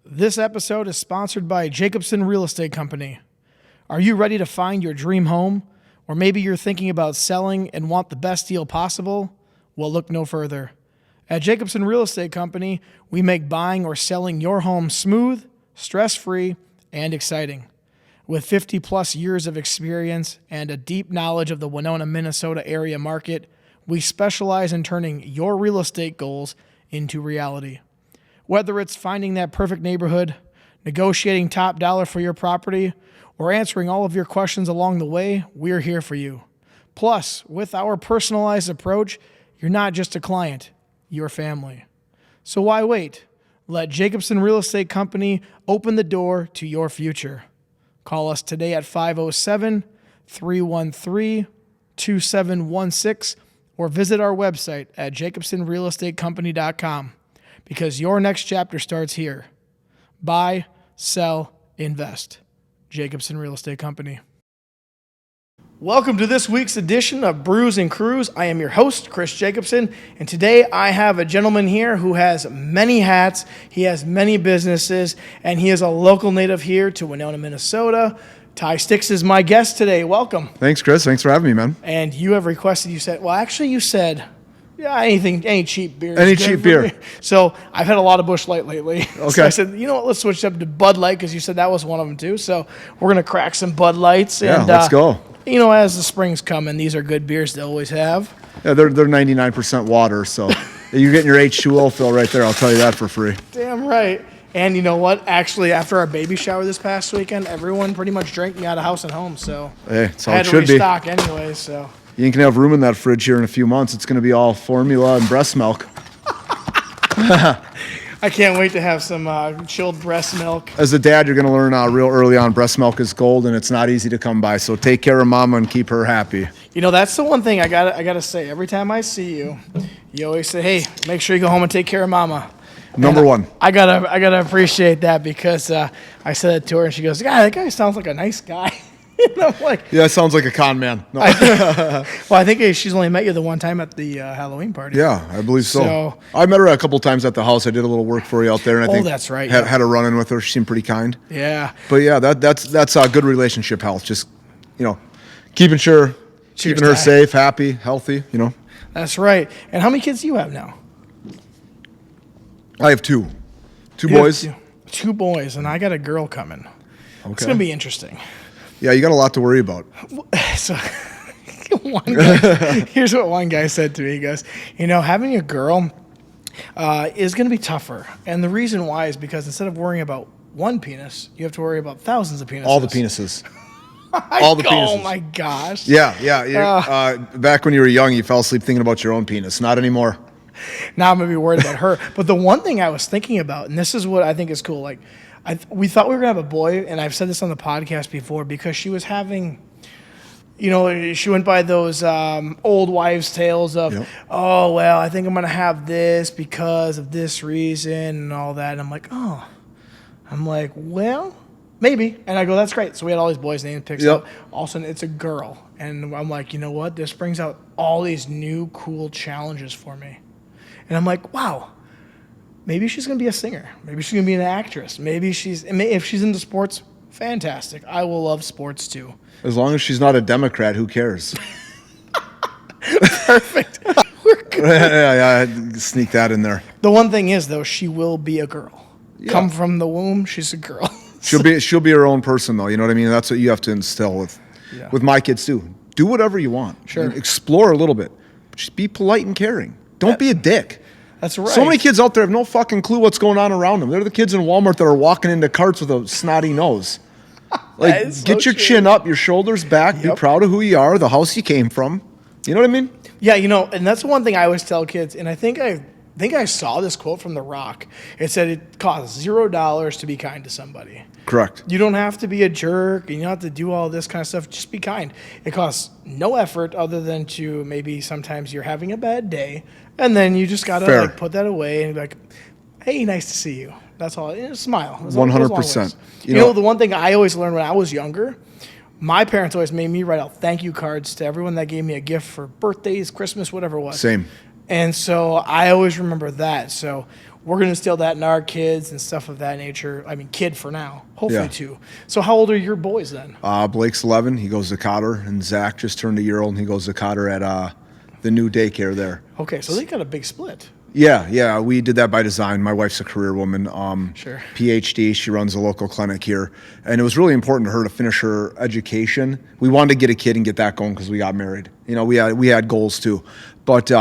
This episode is sponsored by Jacobson Real Estate Company. Are you ready to find your dream home? Or maybe you're thinking about selling and want the best deal possible? Well, look no further. At Jacobson Real Estate Company, we make buying or selling your home smooth, stress-free, and exciting. With 50 plus years of experience and a deep knowledge of the Winona, Minnesota area market, we specialize in turning your real estate goals into reality. Whether it's finding that perfect neighborhood, negotiating top dollar for your property, or answering all of your questions along the way, we're here for you. Plus, with our personalized approach, you're not just a client, you're family. So why wait? Let Jacobson Real Estate Company open the door to your future. Call us today at 507-313-2716 or visit our website at jacobsonrealestatecompany.com. Because your next chapter starts here. Buy, sell, invest. Jacobson Real Estate Company. Welcome to this week's edition of Brews Cruise. I am your host, Chris Jacobson, and today I have a gentleman here who has many hats, he has many businesses, and he is a local native here to Winona, Minnesota. Styx is my guest today. Welcome. Thanks, Chris. Thanks for having me, man. And you have requested, you said, yeah, any cheap beer. Any cheap beer. So I've had a lot of Busch Light lately. Okay. So I said, you know what, let's switch up to Bud Light because you said that was one of them too. So we're going to crack some Bud Lights. Yeah, and, let's go. You know, as the spring's coming, these are good beers to always have. Yeah, they're 99% water, so you're getting your H2O fill right there. I'll tell you that for free. Damn right. And you know what? Actually, after our baby shower this past weekend, everyone pretty much drank me out of house and home. So hey, it's how I it had should to be. restock anyway. So You ain't gonna have room in that fridge here in a few months. It's gonna be all formula and breast milk. I can't wait to have some chilled breast milk. As a dad, you're gonna learn real early on breast milk is gold, and it's not easy to come by. So take care of mama and keep her happy. You know, that's the one thing I gotta say. Every time I see you, you always say, "Hey, make sure you go home and take care of mama." Number one. I gotta appreciate that because I said it to her and she goes, "Yeah, that guy sounds like a nice guy." And I'm like, yeah, sounds like a con man. No. well, I think she's only met you the one time at the Halloween party. Yeah, I believe so. So- I met her a couple times at the house. I did a little work for you out there, and I think that's right, Had, yeah. had a run in with her. She seemed pretty kind. Yeah. But yeah, that's a good relationship health. Just keeping her Ty. safe, happy, healthy. That's right. And how many kids do you have now? I have two You boys. have two boys, and I got a girl coming. Okay. It's gonna be interesting. Yeah, you got a lot to worry about. So here's what one guy said to me. He goes, having a girl is going to be tougher. And the reason why is because instead of worrying about one penis, you have to worry about thousands of penises. All the penises. All the penises. Oh, my gosh. Yeah. Back when you were young, you fell asleep thinking about your own penis. Not anymore. Now I'm going to be worried about her. But the one thing I was thinking about, and this is what I think is cool, like we thought we were going to have a boy, and I've said this on the podcast before, because she was having, she went by those old wives' tales of, yep. Oh, well, I think I'm going to have this because of this reason and all that. And I'm like, well, maybe. And I go, that's great. So we had all these boys' names picked up. All of a sudden, it's a girl. And I'm like, you know what? This brings out all these new cool challenges for me. And I'm like, wow. Maybe she's going to be a singer. Maybe she's going to be an actress. If she's into sports, fantastic. I will love sports too. As long as she's not a Democrat, who cares? Perfect. We're good. Yeah, sneak that in there. The one thing is, though, she will be a girl. Yeah. Come from the womb, she's a girl. She'll be her own person, though. You know what I mean? That's what you have to instill with my kids too. Do whatever you want. Sure. And explore a little bit. Just be polite and caring. Don't be a dick. That's right. So many kids out there have no fucking clue what's going on around them. They're the kids in Walmart that are walking into carts with a snotty nose. Like, get your chin up, your shoulders back, be proud of who you are, the house you came from. You know what I mean? Yeah, and that's the one thing I always tell kids, and I think I saw this quote from The Rock. It said it costs $0 to be kind to somebody. Correct. You don't have to be a jerk, and you don't have to do all this kind of stuff. Just be kind. It costs no effort other than to maybe sometimes you're having a bad day, and then you just got to like put that away and be like, hey, nice to see you. That's all. Smile. 100%. You know, the one thing I always learned when I was younger, my parents always made me write out thank you cards to everyone that gave me a gift for birthdays, Christmas, whatever it was. Same. And so I always remember that. So we're going to instill that in our kids and stuff of that nature. I mean, kid for now, hopefully too. So how old are your boys then? Blake's 11. He goes to Cotter, and Zach just turned a year old, and he goes to Cotter at the new daycare there. Okay, so they got a big split. Yeah, we did that by design. My wife's a career woman, Sure. PhD. She runs a local clinic here, and it was really important to her to finish her education. We wanted to get a kid and get that going because we got married. You know, we had goals too, but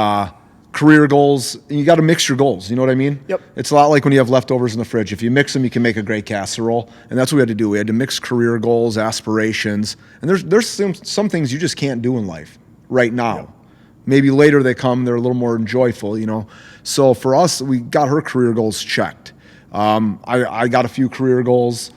career goals. You got to mix your goals. You know what I mean? Yep. It's a lot like when you have leftovers in the fridge. If you mix them, you can make a great casserole, and that's what we had to do. We had to mix career goals, aspirations, and there's some things you just can't do in life right now. Yep. Maybe later they come, they're a little more joyful, you know. So for us, we got her career goals checked. I got a few career goals,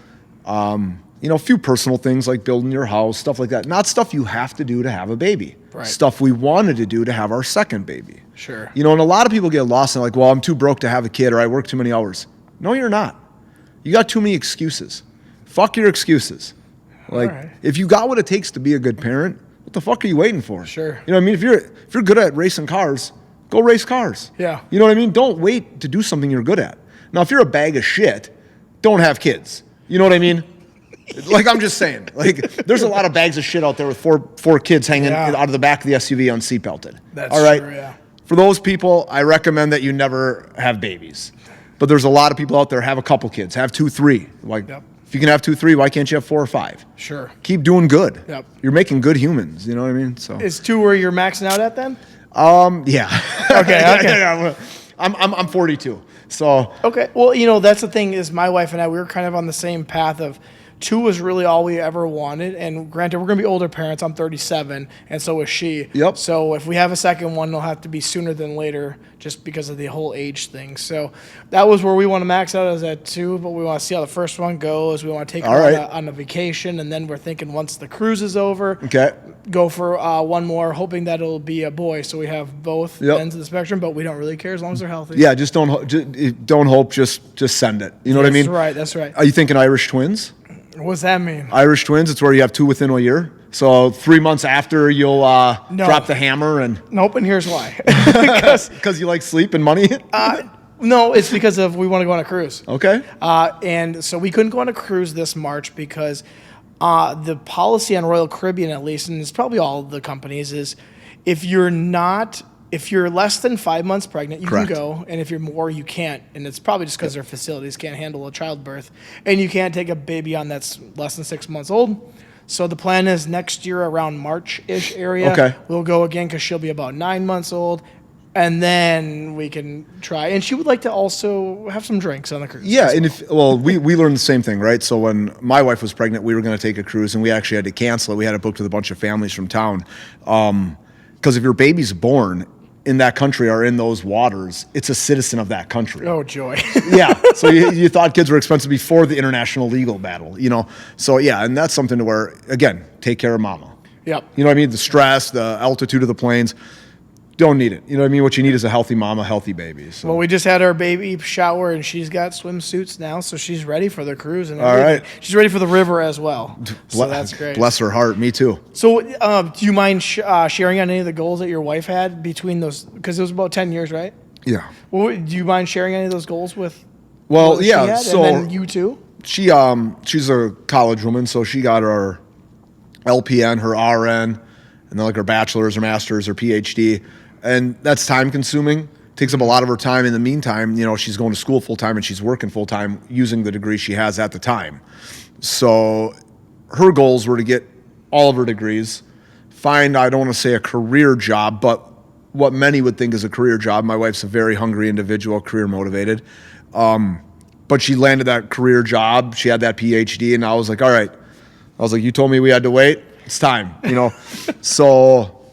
you know, a few personal things like building your house, stuff like that. Not stuff you have to do to have a baby. Right. Stuff we wanted to do to have our second baby. Sure. You know, and a lot of people get lost in like, well, I'm too broke to have a kid or I work too many hours. No, you're not. You got too many excuses. Fuck your excuses. Like, if you got what it takes to be a good parent, what the fuck are you waiting for? Sure. You know what I mean? If you're good at racing cars, go race cars. Yeah. You know what I mean? Don't wait to do something you're good at. Now, if you're a bag of shit, don't have kids. You know what I mean? Like, I'm just saying. Like, there's a lot of bags of shit out there with four kids hanging out of the back of the SUV unseatbelted. That's all right? true, yeah. For those people, I recommend that you never have babies. But there's a lot of people out there, have a couple kids, have 2, 3. Like, if you can have 2, 3, why can't you have 4 or 5? Sure. Keep doing good. Yep. You're making good humans. You know what I mean? So is 2 where you're maxing out at then? Yeah. Okay. Yeah. I'm 42. So okay. Well, you know, that's the thing is my wife and I, we were kind of on the same path of 2 was really all we ever wanted. And granted, we're going to be older parents. I'm 37, and so is she. Yep. So if we have a second one, it'll have to be sooner than later just because of the whole age thing. So that was where we want to max out as at 2, but we want to see how the first one goes. We want to take her on a vacation, and then we're thinking once the cruise is over, go for one more, hoping that it'll be a boy. So we have both ends of the spectrum, but we don't really care as long as they're healthy. Yeah, just don't hope, just send it. You know what I mean? That's right. Are you thinking Irish twins? What's that mean? Irish twins, it's where you have 2 within a year. So 3 months after, you'll drop the hammer and... Nope, and here's why. Because you like sleep and money? No, it's because of we want to go on a cruise. Okay. And so we couldn't go on a cruise this March because the policy on Royal Caribbean, at least, and it's probably all the companies, is if you're less than 5 months pregnant, you can go, and if you're more, you can't. And it's probably just because their facilities can't handle a childbirth, and you can't take a baby on that's less than 6 months old. So the plan is next year around March-ish area, we'll go again because she'll be about 9 months old, and then we can try. And she would like to also have some drinks on the cruise. Yeah, and we learned the same thing, right? So when my wife was pregnant, we were going to take a cruise, and we actually had to cancel it. We had it booked with a bunch of families from town. Because if your baby's born in that country or in those waters, it's a citizen of that country. Oh, joy. Yeah. So you thought kids were expensive before the international legal battle, you know? So, yeah, and that's something to where, again, take care of mama. Yep. You know what I mean? The stress, the altitude of the planes, don't need it. You know what I mean? What you need is a healthy mama, healthy baby. So. Well, we just had our baby shower, and she's got swimsuits now, so she's ready for the cruise. And all right. She's ready for the river as well. So that's great. Bless her heart. Me too. So do you mind sharing on any of the goals that your wife had between those? Because it was about 10 years, right? Yeah. Well, do you mind sharing any of those goals with? Well, yeah. So and then you too. She's a college woman, so she got her LPN, her RN, and then like her bachelor's, her master's, her PhD. And that's time consuming. Takes up a lot of her time. In the meantime, you know, she's going to school full time and she's working full time using the degree she has at the time. So her goals were to get all of her degrees, find, I don't want to say a career job, but what many would think is a career job. My wife's a very hungry individual, career motivated. But she landed that career job. She had that PhD, and I was like, all right. I was like, you told me we had to wait. It's time, you know. So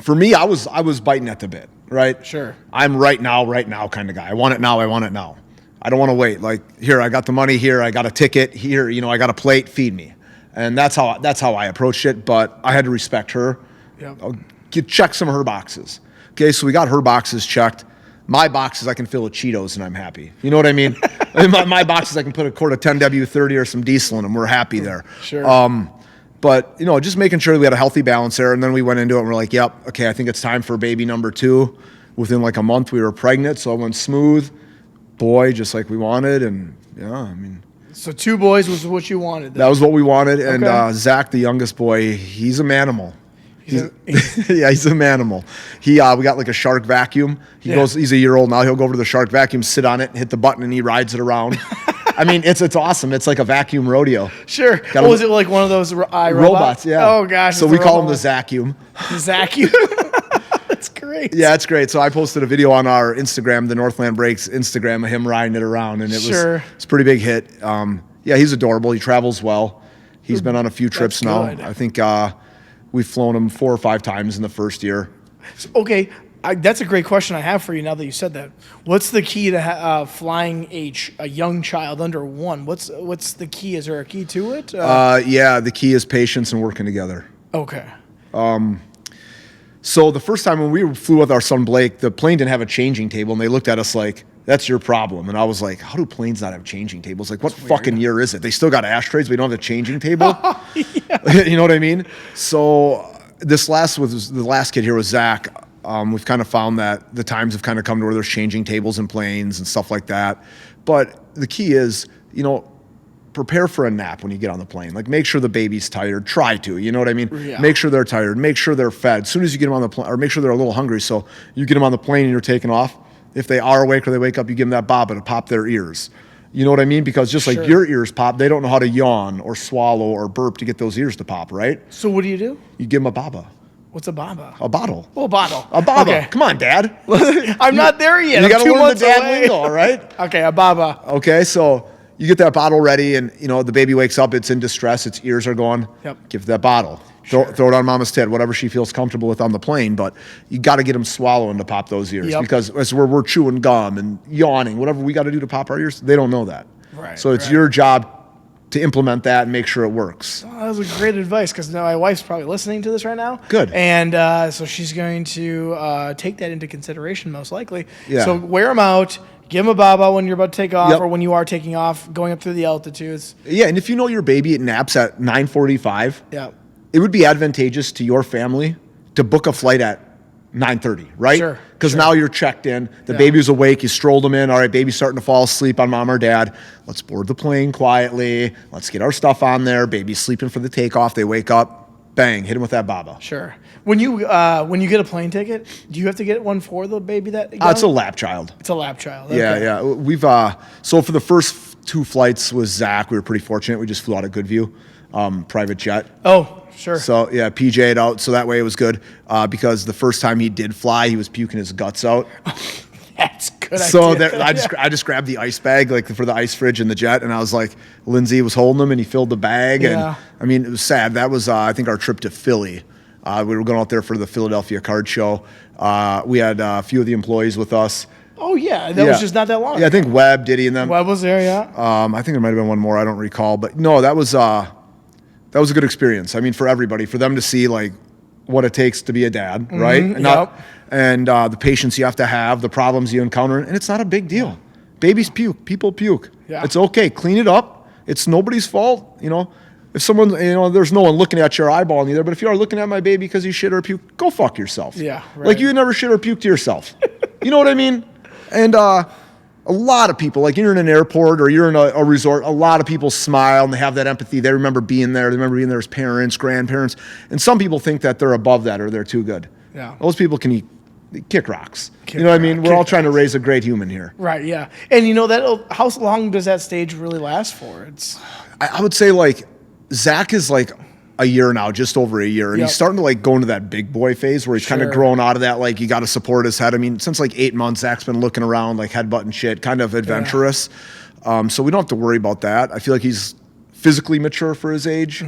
for me, I was biting at the bit, right? Sure. I'm right now kind of guy. I want it now. I don't want to wait. Like, here, I got the money here. I got a ticket here. You know, I got a plate. Feed me. And that's how I approached it. But I had to respect her. Yep. I'll check some of her boxes. Okay, so we got her boxes checked. My boxes I can fill with Cheetos and I'm happy. You know what I mean? my boxes I can put a quart of 10W30 or some diesel in them. We're happy there. Sure. But, you know, just making sure we had a healthy balance there. And then we went into it and we're like, yep, okay, I think it's time for baby number 2. Within like a month we were pregnant, so it went smooth. Boy, just like we wanted. And yeah, I mean. So 2 boys was what you wanted then. That was what we wanted. And Okay. Zach, the youngest boy, he's a manimal. Yeah, he's a manimal. We got like a shark vacuum. He's a year old now. He'll go over to the shark vacuum, sit on it, hit the button, and he rides it around. I mean, it's awesome. It's like a vacuum rodeo. Sure. Was it like one of those robots? Yeah. Oh gosh. So we call him the Zacuum. Zacuum. That's great. Yeah, it's great. So I posted a video on our Instagram, the Northland Breaks Instagram, of him riding it around, and it's a pretty big hit. Yeah, he's adorable. He travels well. He's been on a few trips now. Good. I think we've flown him 4 or 5 times in the first year. Okay, that's a great question I have for you now that you said that. What's the key to flying a young child under 1? What's the key? Is there a key to it? Yeah, the key is patience and working together. Okay. So the first time when we flew with our son Blake, the plane didn't have a changing table, and they looked at us like, that's your problem. And I was like, how do planes not have changing tables? Like, what fucking year is it? They still got ashtrays, but they don't have a changing table? You know what I mean? So the last kid here was Zach. We've kind of found that the times have kind of come to where there's changing tables in planes and stuff like that. But the key is, you know, prepare for a nap when you get on the plane. Like, make sure the baby's tired. Try to, you know what I mean? Yeah. Make sure they're tired. Make sure they're fed. As soon as you get them on the plane, or make sure they're a little hungry. So you get them on the plane and you're taking off. If they are awake or they wake up, you give them that baba to pop their ears. You know what I mean? Because just like your ears pop, they don't know how to yawn or swallow or burp to get those ears to pop, right? So what do? You give them a baba. What's a baba? A bottle. Oh, a bottle. A baba. Okay. Come on, Dad. I'm not there yet. You got to 2 learn months the dad away. lingo, all right? Okay, a baba. Okay, so you get that bottle ready, and you know the baby wakes up. It's in distress. Its ears are going. Yep. Give that bottle. Throw it on mama's tit, whatever she feels comfortable with on the plane. But you got to get them swallowing to pop those ears because as we're chewing gum and yawning, whatever we got to do to pop our ears, they don't know that. Right. So it's your job to implement that and make sure it works. Oh, that was a great advice because now my wife's probably listening to this right now. Good. And so she's going to take that into consideration most likely. Yeah. So wear them out. Give them a baba when you're about to take off Yep. or when you are taking off, going up through the altitudes. Yeah, and if you know your baby naps at 9:45, Yeah. it would be advantageous to your family to book a flight at 9:30, right? Sure, Because now you're checked in. The baby's awake. You strolled them in. All right, baby's starting to fall asleep on mom or dad. Let's board the plane quietly. Let's get our stuff on there. Baby's sleeping for the takeoff. They wake up. Bang, hit them with that baba. Sure. When you get a plane ticket, do you have to get one for the baby that? It's a lap child. It's a lap child. Yeah, Okay. yeah. We've so for the first 2 flights with Zach, we were pretty fortunate. We just flew out of Goodview, private jet. Oh, sure. So yeah, PJ'd out, so that way it was good. Because the first time he did fly, he was puking his guts out. That's good. So idea. I just grabbed the ice bag, like for the ice fridge in the jet, and I was like, Lindsay was holding him, and he filled the bag, and Yeah. I mean, it was sad. That was I think our trip to Philly. We were going out there for the Philadelphia card show. We had a few of the employees with us. Oh yeah, that was just not that long. Yeah, I think Webb, Diddy, and them. Webb was there. Yeah. I think there might have been one more. I don't recall, but no, that was a good experience. I mean, for everybody, for them to see like what it takes to be a dad, right? And the patience you have to have, the problems you encounter, and it's not a big deal. Babies puke, people puke. Yeah. It's okay. Clean it up. It's nobody's fault. You know, if someone, you know, there's no one looking at your eyeball either. But if you are looking at my baby because you shit or puke, go fuck yourself. Yeah, right. Like you never shit or puke to yourself. You know what I mean? And a lot of people, like you're in an airport or you're in a resort, a lot of people smile and they have that empathy. They remember being there. They remember being there as parents, grandparents. And some people think that they're above that or they're too good. Yeah. Those people can kick rocks. You know what I mean? We're all trying to raise a great human here. Right. Yeah. And you know that how long does that stage really last for? It's I would say like Zach is like a year now, just over a year. And he's starting to like go into that big boy phase where he's kind of growing out of that. Like you got to support his head. I mean, since like 8 months, Zach's been looking around like headbutting shit, kind of adventurous. So we don't have to worry about that. I feel like he's physically mature for his age.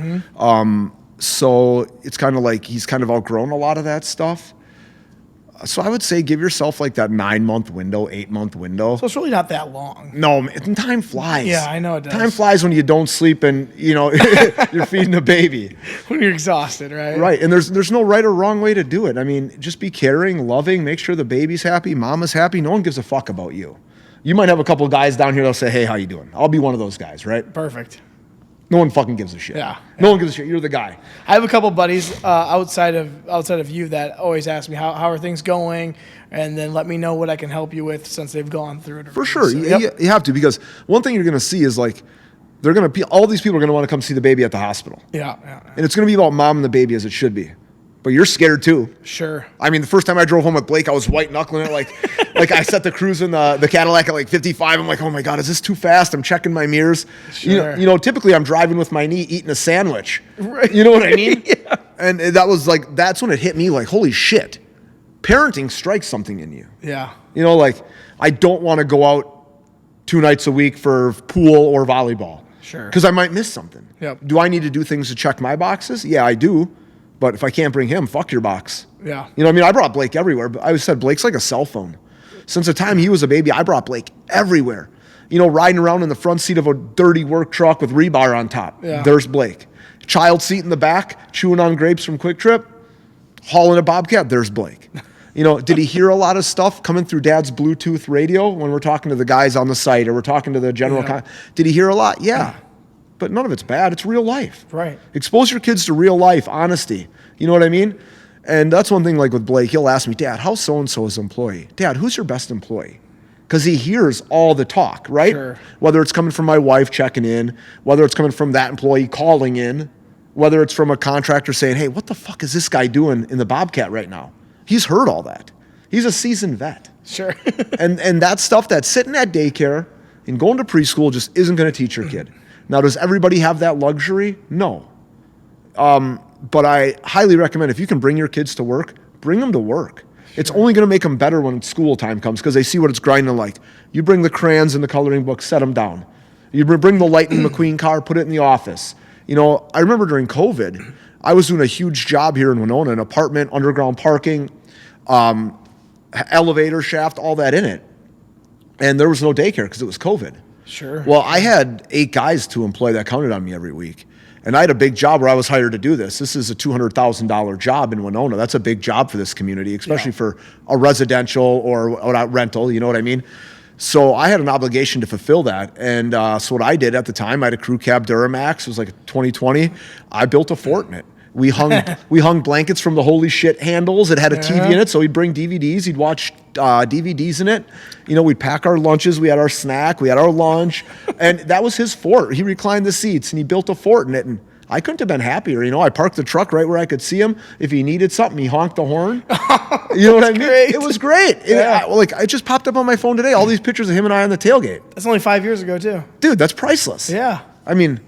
So it's kind of like he's kind of outgrown a lot of that stuff. So I would say give yourself like that 9-month window, 8-month window. So it's really not that long. No, time flies. Yeah, I know it does. Time flies when you don't sleep and, you're feeding a baby. When you're exhausted, right? Right. And there's no right or wrong way to do it. I mean, just be caring, loving, make sure the baby's happy, mama's happy. No one gives a fuck about you. You might have a couple of guys down here that'll say, hey, how you doing? I'll be one of those guys, right? Perfect. No one fucking gives a shit. Yeah. No one gives a shit. You're the guy. I have a couple buddies outside of you that always ask me how are things going, and then let me know what I can help you with since they've gone through it. For sure. So, You have to, because one thing you're going to see is like all these people are going to want to come see the baby at the hospital. Yeah. And it's going to be about mom and the baby as it should be. But you're scared too. Sure. I mean, the first time I drove home with Blake, I was white knuckling it. Like I set the cruise in the Cadillac at like 55. I'm like, oh my God, is this too fast? I'm checking my mirrors. Sure. Typically I'm driving with my knee eating a sandwich. Right. You know what I mean? Yeah. And that's when it hit me like, holy shit. Parenting strikes something in you. Yeah. I don't want to go out 2 nights a week for pool or volleyball. Sure. Because I might miss something. Yep. Do I need to do things to check my boxes? Yeah, I do. But if I can't bring him, fuck your box. Yeah. I brought Blake everywhere, but I always said Blake's like a cell phone. Since the time he was a baby, I brought Blake everywhere. Riding around in the front seat of a dirty work truck with rebar on top. Yeah. There's Blake. Child seat in the back, chewing on grapes from Quick Trip, hauling a Bobcat. There's Blake. Did he hear a lot of stuff coming through Dad's Bluetooth radio when we're talking to the guys on the site or we're talking to the general? Did he hear a lot? Yeah. But none of it's bad. It's real life. Right. Expose your kids to real life, honesty. You know what I mean? And that's one thing, like with Blake, he'll ask me, Dad, how's so-and-so his employee? Dad, who's your best employee? Because he hears all the talk, right? Sure. Whether it's coming from my wife checking in, whether it's coming from that employee calling in, whether it's from a contractor saying, hey, what the fuck is this guy doing in the Bobcat right now? He's heard all that. He's a seasoned vet. Sure. and that stuff that's sitting at daycare and going to preschool just isn't going to teach your kid. Now, does everybody have that luxury? No. But I highly recommend if you can bring your kids to work, bring them to work. Sure. It's only going to make them better when school time comes because they see what it's grinding like. You bring the crayons and the coloring book, set them down. You bring the Lightning McQueen car, put it in the office. I remember during COVID, I was doing a huge job here in Winona, an apartment, underground parking, elevator shaft, all that in it. And there was no daycare because it was COVID. Sure. Well, I had 8 guys to employ that counted on me every week. And I had a big job where I was hired to do this. This is a $200,000 job in Winona. That's a big job for this community, especially for a residential or a rental, you know what I mean? So I had an obligation to fulfill that. And so what I did at the time, I had a crew cab Duramax. It was like 2020. I built a fort in it. We hung blankets from the holy shit handles. It had a TV in it, so he'd bring DVDs. He'd watch DVDs in it. We'd pack our lunches. We had our snack. We had our lunch. And that was his fort. He reclined the seats, and he built a fort in it. And I couldn't have been happier. I parked the truck right where I could see him. If he needed something, he honked the horn. You know what I mean? Great. It was great. Yeah. It just popped up on my phone today, all these pictures of him and I on the tailgate. That's only 5 years ago, too. Dude, that's priceless. Yeah. I mean,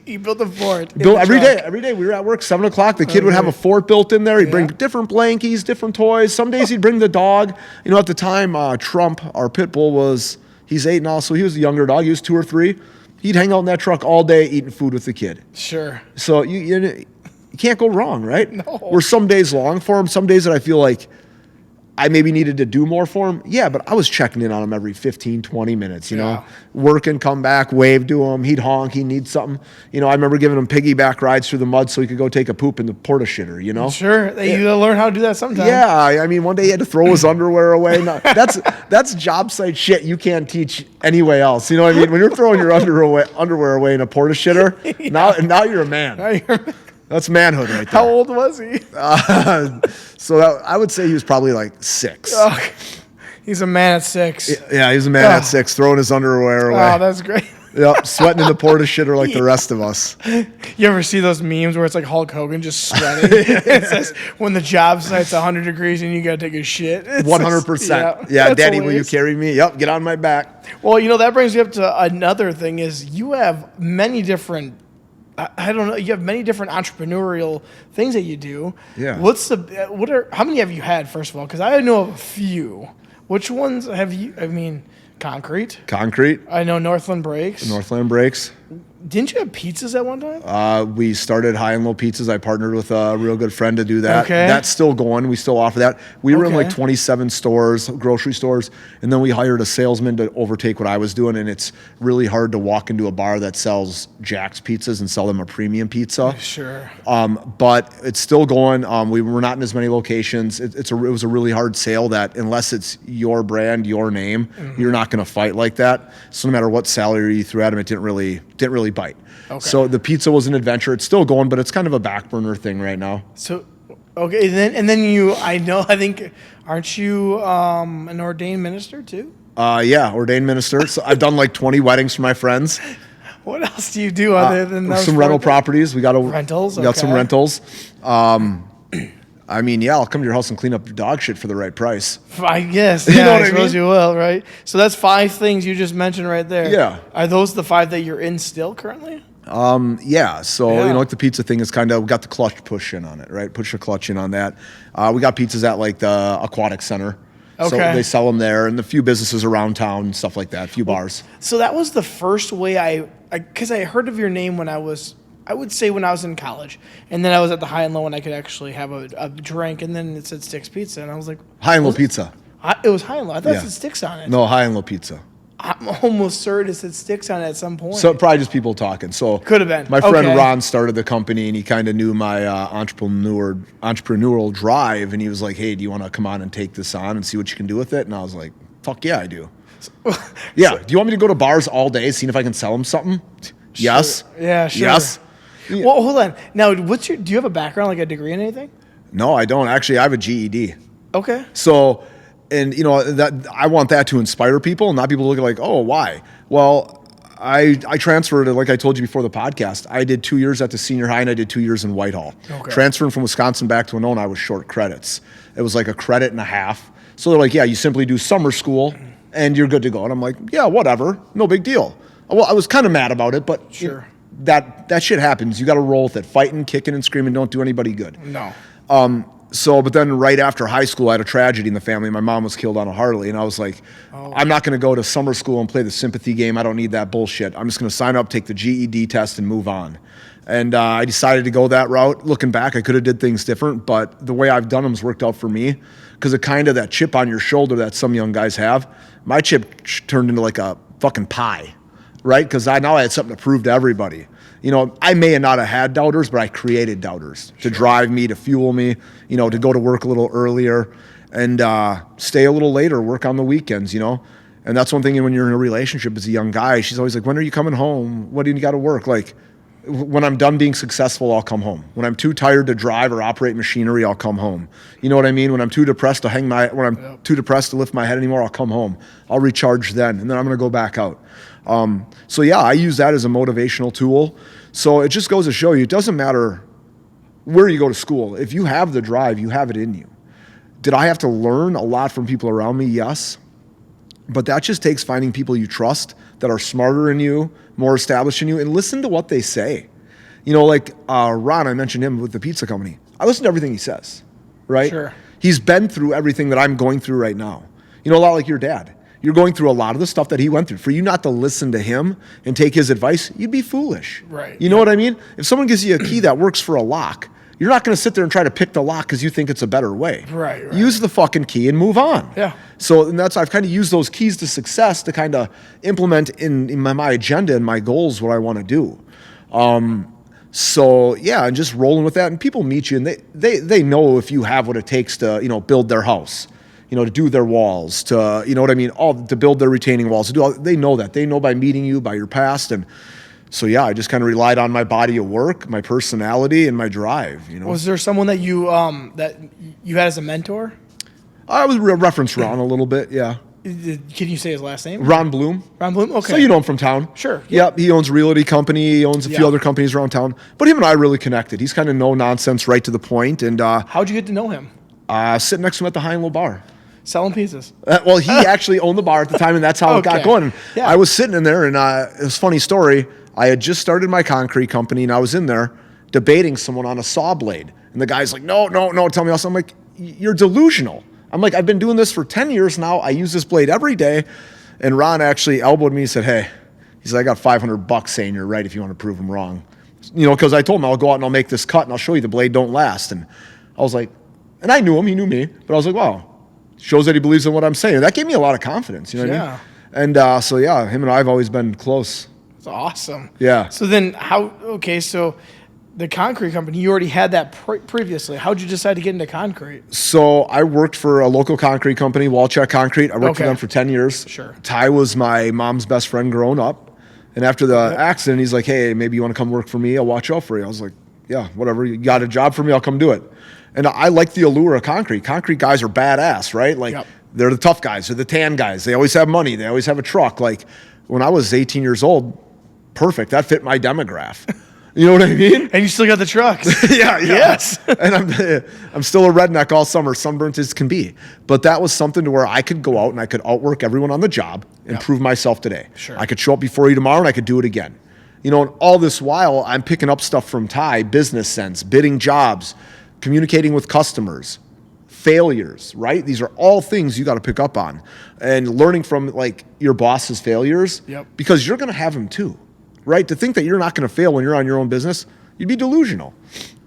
you built a fort. every day we were at work, 7 o'clock. The kid would have a fort built in there. He'd bring different blankies, different toys. Some days he'd bring the dog. At the time, Trump, our pit bull, he's 8 now, so he was a younger dog. He was 2 or 3. He'd hang out in that truck all day eating food with the kid. Sure. So you can't go wrong, right? No. Were some days long for him, some days that I feel like I maybe needed to do more for him. Yeah, but I was checking in on him every 15, 20 minutes, work and come back, wave to him. He'd honk. He'd need something. I remember giving him piggyback rides through the mud so he could go take a poop in the porta shitter, Sure. You learn how to do that sometime. Yeah. I mean, one day he had to throw his underwear away. No, that's job site shit you can't teach anywhere else. You know what I mean? When you're throwing your underwear away in a porta shitter, now you're a man. That's manhood right there. How old was he? So I would say he was probably like 6. Oh, he's a man at 6. Yeah, he was a man at 6, throwing his underwear away. Oh, that's great. Yep, sweating in the porta shitter like the rest of us. You ever see those memes where it's like Hulk Hogan just sweating? It says when the job site's 100 degrees and you got to take a shit. 100%. Yeah, Daddy, hilarious. will you carry me? Yep, get on my back. Well, that brings me up to another thing is you have many different I don't know. You have many different entrepreneurial things that you do. Yeah. How many have you had, first of all? Because I know of a few. Which ones have you? I mean, Concrete. Concrete. I know Northland Brakes. Northland Brakes. Didn't you have pizzas at one time? We started High and Low Pizzas. I partnered with a real good friend to do that. Okay. That's still going. We still offer that. We were in Okay. like 27 stores, grocery stores, and then we hired a salesman to overtake what I was doing. And it's really hard to walk into a bar that sells Jack's pizzas and sell them a premium pizza. Sure. But it's still going. We were not in as many locations. It was a really hard sale that unless it's your brand, your name, you're not going to fight like that. So no matter what salary you threw at them, it didn't really bite. Okay. So the pizza was an adventure. It's still going, but it's kind of a back burner thing right now. So, okay, and then you, I think, aren't you an ordained minister too? Yeah, ordained minister. So I've done like 20 weddings for my friends. What else do you do other than those Some rental properties. We got Rentals? We got some Okay. rentals. I mean, yeah, I'll come to your house and clean up your dog shit for the right price. I guess. You Yeah, know what I I suppose mean? you will, right? So that's 5 things you just mentioned right there. Yeah. Are those the 5 that you're in still currently? Yeah, so Yeah. like the pizza thing is kind of, we got the clutch push in on it, right? Push the clutch in on that. We got pizzas at like the Aquatic Center. So Okay. they sell them there, and a few businesses around town and stuff like that, a few bars. So that was the first way because I heard of your name when I would say when I was in college, and then I was at the High and Low and I could actually have a drink, and then it said Styx Pizza, and I was like, High and Low Pizza. It was High and Low. I thought Yeah. it said Styx on it. No, High and Low Pizza. I'm almost certain it said Styx on it at some point. So probably just people talking. So Could have been. My friend Okay. Ron started the company, and he kind of knew my entrepreneurial drive, and he was like, "Hey, do you want to come on and take this on and see what you can do with it?" And I was like, "Fuck yeah, I do." Yeah. Do you want me to go to bars all day, seeing if I can sell them something? Yes. Yeah, sure. Yes. Well, hold on. Now, do you have a background, like a degree in anything? No, I don't. Actually, I have a GED. Okay. So, and that I want that to inspire people, and not people to look at like, oh, why? Well, I transferred, like I told you before the podcast. I did 2 years at the senior high, and I did 2 years in Whitehall. Okay. Transferring from Wisconsin back to Winona, I was short credits. It was like a credit and a half. So they're like, yeah, you simply do summer school, and you're good to go. And I'm like, yeah, whatever, no big deal. Well, I was kind of mad about it, but Sure. That shit happens. You got to roll with it. Fighting, kicking, and screaming don't do anybody good. No. But then right after high school, I had a tragedy in the family. My mom was killed on a Harley, and I was like, I'm not going to go to summer school and play the sympathy game. I don't need that bullshit. I'm just going to sign up, take the GED test, and move on. And I decided to go that route. Looking back, I could have did things different, but the way I've done them has worked out for me because of kind of that chip on your shoulder that some young guys have. My chip turned into like a fucking pie, right? Because now I had something to prove to everybody. I may have not have had doubters, but I created doubters to drive me, to fuel me, to go to work a little earlier and stay a little later, work on the weekends, And that's one thing when you're in a relationship as a young guy, she's always like, when are you coming home? What do you got to work? Like, when I'm done being successful, I'll come home. When I'm too tired to drive or operate machinery, I'll come home. You know what I mean? When I'm too depressed to too depressed to lift my head anymore, I'll come home. I'll recharge then, and then I'm going to go back out. So yeah, I use that as a motivational tool. So it just goes to show you, it doesn't matter where you go to school. If you have the drive, you have it in you. Did I have to learn a lot from people around me? Yes. But that just takes finding people you trust that are smarter than you, more established than you, and listen to what they say. Like Ron, I mentioned him with the pizza company. I listen to everything he says, right? Sure. He's been through everything that I'm going through right now. A lot like your dad. You're going through a lot of the stuff that he went through. For you not to listen to him and take his advice, you'd be foolish. Right. You know what I mean? If someone gives you a key that works for a lock, you're not going to sit there and try to pick the lock because you think it's a better way. Right. Use the fucking key and move on. Yeah. So I've kind of used those keys to success to kind of implement in my agenda and my goals what I want to do. So yeah, and just rolling with that. And people meet you and they know if you have what it takes to build their house. To do their walls, to, what I mean, to build their retaining walls, they know that. They know by meeting you, by your past. And so, yeah, I just kind of relied on my body of work, my personality, and my drive, Was there someone that you had as a mentor? I was referenced Ron a little bit, yeah. Can you say his last name? Ron Bloom. Ron Bloom? Okay. So you know him from town. Sure. Yep, he owns a realty company. He owns a few Yeah. other companies around town. But him and I really connected. He's kind of no nonsense, right to the point. And How'd you get to know him? sitting next to him at the High and Low bar. Selling pizzas. Well, he actually owned the bar at the time, and that's how it got Okay. going. And Yeah. I was sitting in there, and it was a funny story. I had just started my concrete company, and I was in there debating someone on a saw blade. And the guy's like, no, tell me else. I'm like, you're delusional. I'm like, I've been doing this for 10 years now. I use this blade every day. And Ron actually elbowed me and said, hey, He said, I got $500 saying you're right if you want to prove them wrong. Because I told him I'll go out and I'll make this cut and I'll show you the blade don't last. And I was like, and I knew him, he knew me, but I was like, wow, shows that he believes in what I'm saying. That gave me a lot of confidence, you know what I mean? And so him and I have always been close. That's awesome. Yeah. So then so the concrete company, you already had that previously. How'd you decide to get into concrete? So I worked for a local concrete company, Wallcheck Concrete. I worked for them for 10 years. Sure. Ty was my mom's best friend growing up. And after the accident, he's like, hey, maybe you want to come work for me? I'll watch out for you. I was like, yeah, whatever. You got a job for me? I'll come do it. And I like the allure of concrete. Concrete guys are badass, right? Like, they're the tough guys. They're the tan guys. They always have money. They always have a truck. Like, when I was 18 years old, perfect. That fit my demographic. You know what I mean? And you still got the trucks. Yeah. Yes. And I'm still a redneck all summer, sunburnt as can be. But that was something to where I could go out and I could outwork everyone on the job and prove myself today. Sure. I could show up before you tomorrow and I could do it again. And all this while, I'm picking up stuff from Ty, business sense, bidding jobs, communicating with customers, failures, right? These are all things you got to pick up on. And learning from like your boss's failures, because you're going to have them too. Right? To think that you're not going to fail when you're on your own business, you'd be delusional.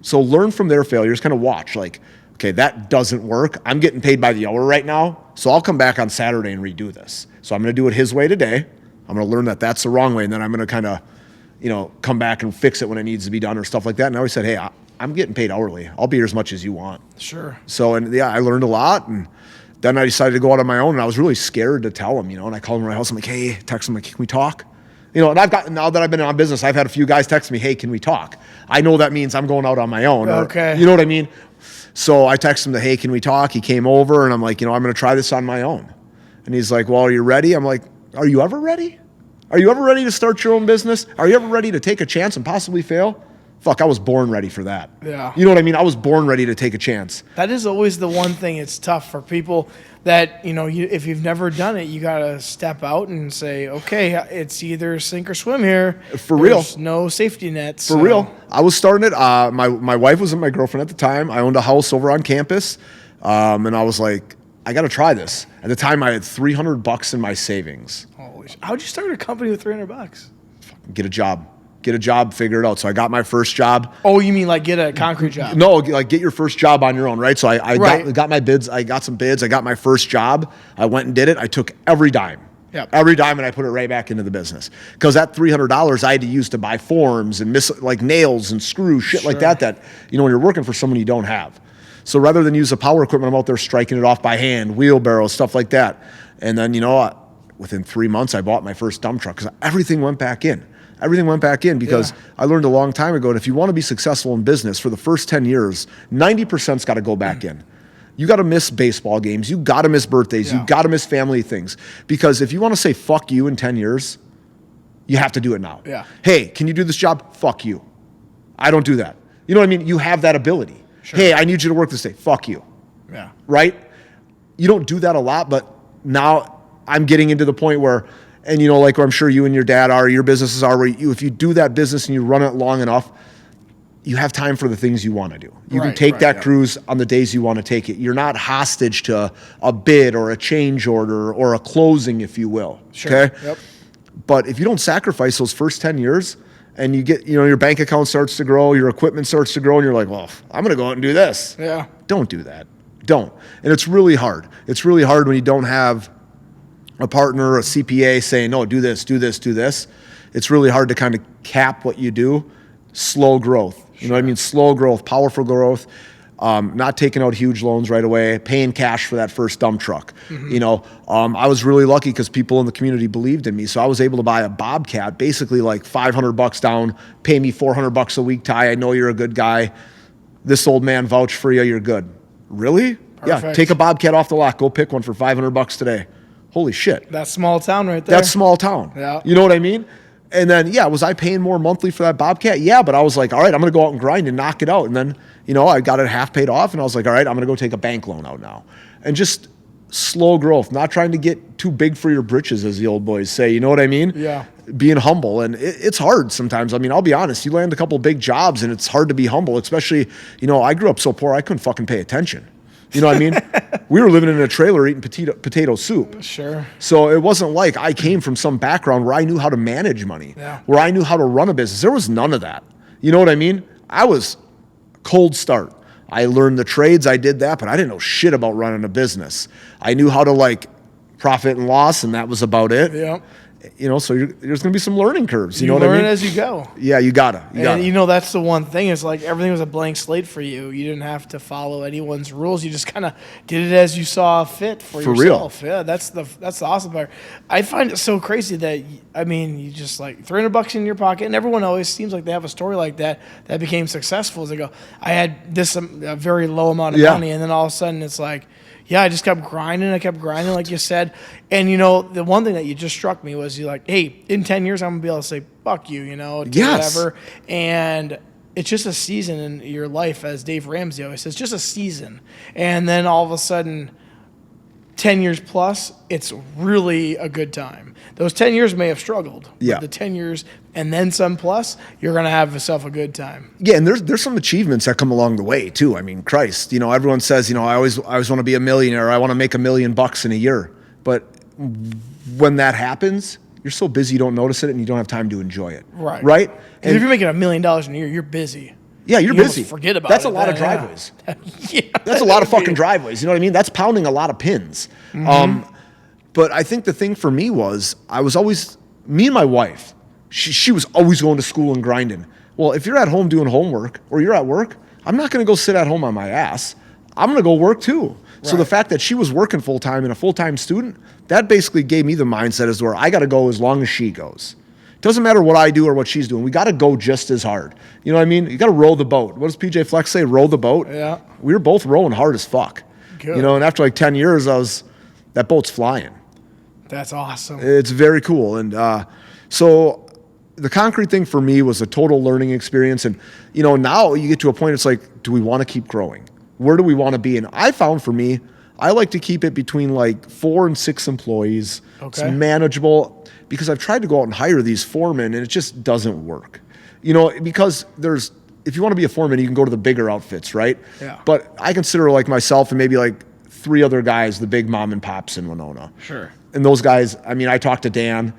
So learn from their failures, kind of watch like, okay, that doesn't work. I'm getting paid by the hour right now. So I'll come back on Saturday and redo this. So I'm going to do it his way today. I'm going to learn that that's the wrong way. And then I'm going to kind of, come back and fix it when it needs to be done or stuff like that. And I always said, hey, I'm getting paid hourly. I'll be here as much as you want. Sure. So, I learned a lot. And then I decided to go out on my own. And I was really scared to tell him, and I called him to my house. I'm like, hey, text him, like, can we talk? And now that I've been on business, I've had a few guys text me, hey, can we talk? I know that means I'm going out on my own. Okay. You know what I mean? So I texted him, hey, can we talk? He came over and I'm like, I'm going to try this on my own. And he's like, well, are you ready? I'm like, are you ever ready? Are you ever ready to start your own business? Are you ever ready to take a chance and possibly fail? Fuck, I was born ready for that. Yeah. You know what I mean? I was born ready to take a chance. That is always the one thing. It's tough for people that, if you've never done it, you got to step out and say, okay, it's either sink or swim here. For real. There's no safety nets. For real. I was starting it. My wife wasn't my girlfriend at the time. I owned a house over on campus. And I was like, I got to try this. At the time, I had $300 in my savings. Holy shit. How'd you start a company with $300? Get a job, figure it out. So I got my first job. Oh, you mean like get a concrete job? No, like get your first job on your own, right? So I got my bids. I got some bids. I got my first job. I went and did it. I took every dime. Every dime, and I put it right back into the business. Because that $300 I had to use to buy forms and like nails and screws, shit like that when you're working for someone you don't have. So rather than use the power equipment, I'm out there striking it off by hand, wheelbarrows, stuff like that. And then, within 3 months, I bought my first dump truck because everything went back in. Everything went back in because I learned a long time ago that if you want to be successful in business for the first 10 years, 90%'s got to go back in. You got to miss baseball games. You got to miss birthdays. You got to miss family things. Because if you want to say fuck you in 10 years, you have to do it now. Yeah. Hey, can you do this job? Fuck you. I don't do that. You know what I mean? You have that ability. Sure. Hey, I need you to work this day. Fuck you. Yeah. Right? You don't do that a lot, but now I'm getting into the point where, and like where I'm sure you and your dad are, your businesses are, where if you do that business and you run it long enough, you have time for the things you want to do. You can take that cruise on the days you want to take it. You're not hostage to a bid or a change order or a closing, if you will. Sure. Okay? Yep. But if you don't sacrifice those first 10 years and you get, your bank account starts to grow, your equipment starts to grow, and you're like, well, I'm going to go out and do this. Yeah. Don't do that. Don't. And it's really hard. It's really hard when you don't have a partner, a CPA saying, no, do this, do this, do this. It's really hard to kind of cap what you do. Slow growth. You know what I mean? Slow growth, powerful growth, not taking out huge loans right away, paying cash for that first dump truck. I was really lucky because people in the community believed in me. So I was able to buy a Bobcat, basically like $500 down, pay me $400 a week, Ty. I know you're a good guy. This old man vouched for you. You're good. Really? Perfect. Yeah. Take a Bobcat off the lot. Go pick one for $500 today. Holy shit. That's small town right there. That's small town. Yeah. You know what I mean? And then, was I paying more monthly for that Bobcat? Yeah, but I was like, all right, I'm going to go out and grind and knock it out. And then, I got it half paid off, and I was like, all right, I'm going to go take a bank loan out now. And just slow growth, not trying to get too big for your britches, as the old boys say. You know what I mean? Yeah. Being humble. And it's hard sometimes. I mean, I'll be honest. You land a couple big jobs, and it's hard to be humble, especially, I grew up so poor, I couldn't fucking pay attention. You know what I mean? We were living in a trailer eating potato soup. Sure. So it wasn't like I came from some background where I knew how to manage money, where I knew how to run a business. There was none of that. You know what I mean? I was cold start. I learned the trades, I did that, but I didn't know shit about running a business. I knew how to like profit and loss, and that was about it. Yeah. You know, so there's going to be some learning curves. You know what I mean? Learn as you go. Yeah, you gotta. And you know, that's the one thing. It's like everything was a blank slate for you. You didn't have to follow anyone's rules. You just kind of did it as you saw fit for yourself. Real. Yeah, that's the awesome part. I find it so crazy that, I mean, you just like $300 in your pocket, and everyone always seems like they have a story like that became successful. As they go, I had this a very low amount of money, and then all of a sudden it's like, yeah, I just kept grinding. Like you said. And, you know, the one thing that you just struck me was you're like, hey, in 10 years, I'm going to be able to say, fuck you, you know, do whatever. And it's just a season in your life, as Dave Ramsey always says, just a season. And then all of a sudden, 10 years plus, it's really a good time. Those 10 years may have struggled. Yeah. But the 10 years and then some plus, you're going to have yourself a good time. Yeah, and there's some achievements that come along the way too. I mean, Christ, you know, everyone says, you know, I always want to be a millionaire. I want to make $1 million in a year. But when that happens, you're so busy you don't notice it and you don't have time to enjoy it. Right. Right? And if you're making $1 million in a year, you're busy. Yeah, you're busy. Forget about That's it. a lot of driveways. Yeah, that's a lot of fucking driveways. You know what I mean? That's pounding a lot of pins. But I think the thing for me was me and my wife, she was always going to school and grinding. Well, if you're at home doing homework or you're at work, I'm not going to go sit at home on my ass. I'm going to go work too. Right. So the fact that she was working full-time and a full-time student, that basically gave me the mindset as where I got to go as long as she goes. Doesn't matter what I do or what she's doing. We got to go just as hard. You know what I mean? You got to row the boat. What does PJ Flex say? Row the boat? Yeah. We were both rowing hard as fuck. Good. You know, and after like 10 years, that boat's flying. That's awesome. It's very cool. And so the concrete thing for me was a total learning experience. And, you know, now you get to a point, it's like, do we want to keep growing? Where do we want to be? And I found for me, I like to keep it between like 4 and 6 employees. Okay. It's manageable because I've tried to go out and hire these foremen and it just doesn't work. You know, because if you want to be a foreman, you can go to the bigger outfits, right? Yeah. But I consider like myself and maybe like 3 other guys, the big mom and pops in Winona. Sure. And those guys, I mean, I talk to Dan,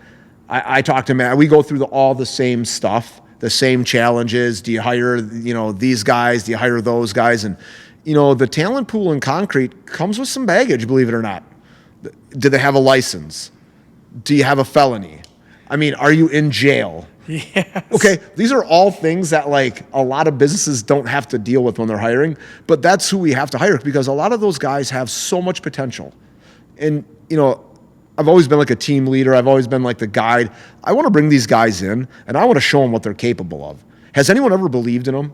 I talk to Matt, we go through all the same stuff, the same challenges. Do you hire, you know, these guys? Do you hire those guys? And, you know, the talent pool in concrete comes with some baggage, believe it or not. Do they have a license? Do you have a felony? I mean, are you in jail? Yes. Okay, these are all things that like a lot of businesses don't have to deal with when they're hiring, but that's who we have to hire because a lot of those guys have so much potential. And, you know, I've always been like a team leader. I've always been like the guide. I want to bring these guys in and I want to show them what they're capable of. Has anyone ever believed in them?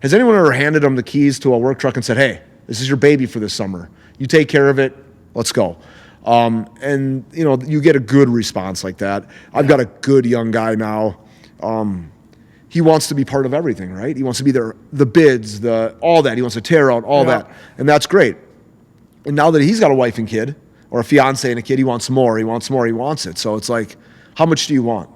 Has anyone ever handed them the keys to a work truck and said, hey, this is your baby for this summer. You take care of it. Let's go. And, you know, you get a good response like that. I've got a good young guy now. He wants to be part of everything, right? He wants to be there, the bids, all that. He wants to tear out all that. And that's great. And now that he's got a wife and kid or a fiance and a kid, he wants more. He wants more. He wants it. So it's like, how much do you want?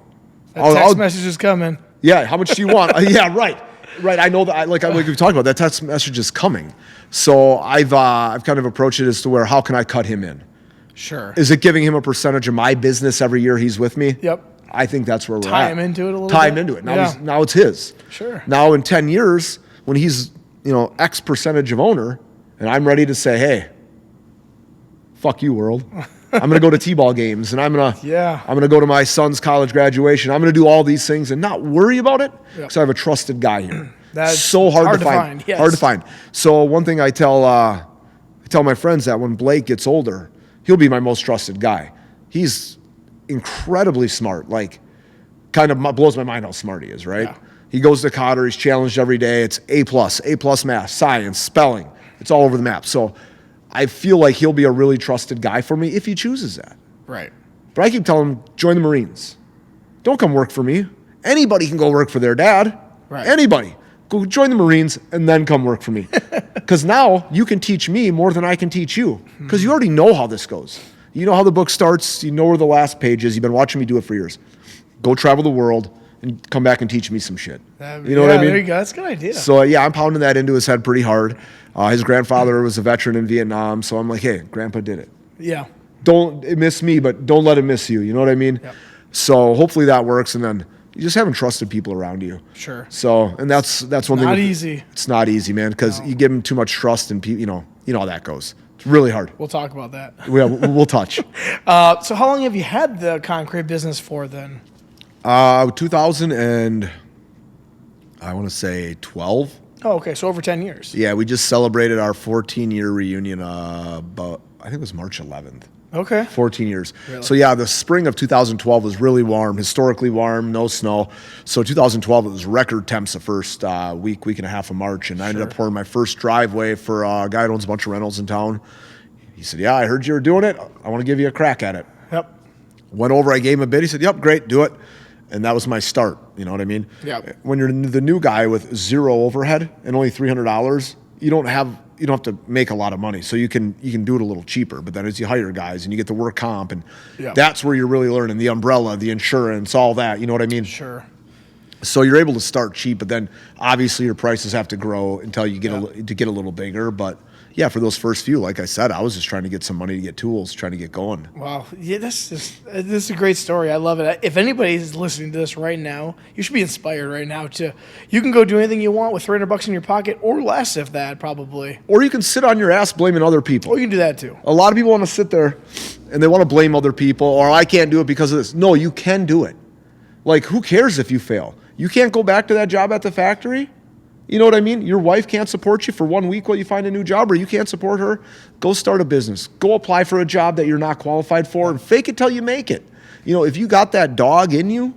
That text message is coming. Yeah. How much do you want? Yeah, right. Right. I know that like we've talked about, that text message is coming. So I've kind of approached it as to where, how can I cut him in? Sure. Is it giving him a percentage of my business every year he's with me? Yep. I think that's where we're at. Tie him into it a little bit. Tie him into it. Now it's his. Sure. Now in 10 years, when he's, you know, X percentage of owner, and I'm ready to say, hey, fuck you, world. I'm going to go to T-ball games, and I'm going to go to my son's college graduation. I'm going to do all these things and not worry about it because I have a trusted guy here. That's so hard to find. Yes. Hard to find. So one thing I tell my friends that when Blake gets older, he'll be my most trusted guy. He's incredibly smart, like kind of blows my mind how smart he is, right? Yeah. He goes to Cotter, he's challenged every day. It's A+ math, science, spelling. It's all over the map. So I feel like he'll be a really trusted guy for me if he chooses that. Right. But I keep telling him, join the Marines. Don't come work for me. Anybody can go work for their dad. Right. Anybody. Go join the Marines and then come work for me. Because now you can teach me more than I can teach you. Because you already know how this goes. You know how the book starts. You know where the last page is. You've been watching me do it for years. Go travel the world and come back and teach me some shit. You know what I mean? There you go. That's a good idea. So I'm pounding that into his head pretty hard. His grandfather was a veteran in Vietnam, so I'm like, hey, Grandpa did it. Yeah. Don't miss me, but don't let him miss you. You know what I mean? Yep. So hopefully that works, and then you just having trusted people around you. Sure. So, and that's one thing. Not easy. It's not easy, man, because you give them too much trust, and you know how that goes. It's really hard. We'll talk about that. We'll touch. So how long have you had the concrete business for then? 2000 and I want to say 12. Oh, okay. So over 10 years. Yeah, we just celebrated our 14-year reunion. About I think it was March 11th. Okay. 14 years. Really? So yeah, the spring of 2012 was really warm, historically warm, no snow. So 2012 it was record temps the first week and a half of March, and I ended up pouring my first driveway for a guy that owns a bunch of rentals in town. He said, "Yeah, I heard you were doing it. I want to give you a crack at it." Yep. Went over, I gave him a bid. He said, "Yep, great, do it." And that was my start. You know what I mean? Yeah. When you're the new guy with zero overhead and only $300, you don't have to make a lot of money. So you can do it a little cheaper. But then as you hire guys and you get the work comp, and that's where you're really learning the umbrella, the insurance, all that. You know what I mean? Sure. So you're able to start cheap, but then obviously your prices have to grow until you get a little bigger. But yeah, for those first few, like I said, I was just trying to get some money to get tools, trying to get going. Wow. Yeah, this is a great story. I love it. If anybody's listening to this right now, you should be inspired right now you can go do anything you want with $300 in your pocket, or less if that, probably. Or you can sit on your ass blaming other people. Or you can do that too. A lot of people want to sit there and they want to blame other people, or I can't do it because of this. No, you can do it. Like, who cares if you fail? You can't go back to that job at the factory. You know what I mean? Your wife can't support you for 1 week while you find a new job, or you can't support her. Go start a business. Go apply for a job that you're not qualified for, and fake it till you make it. You know, if you got that dog in you,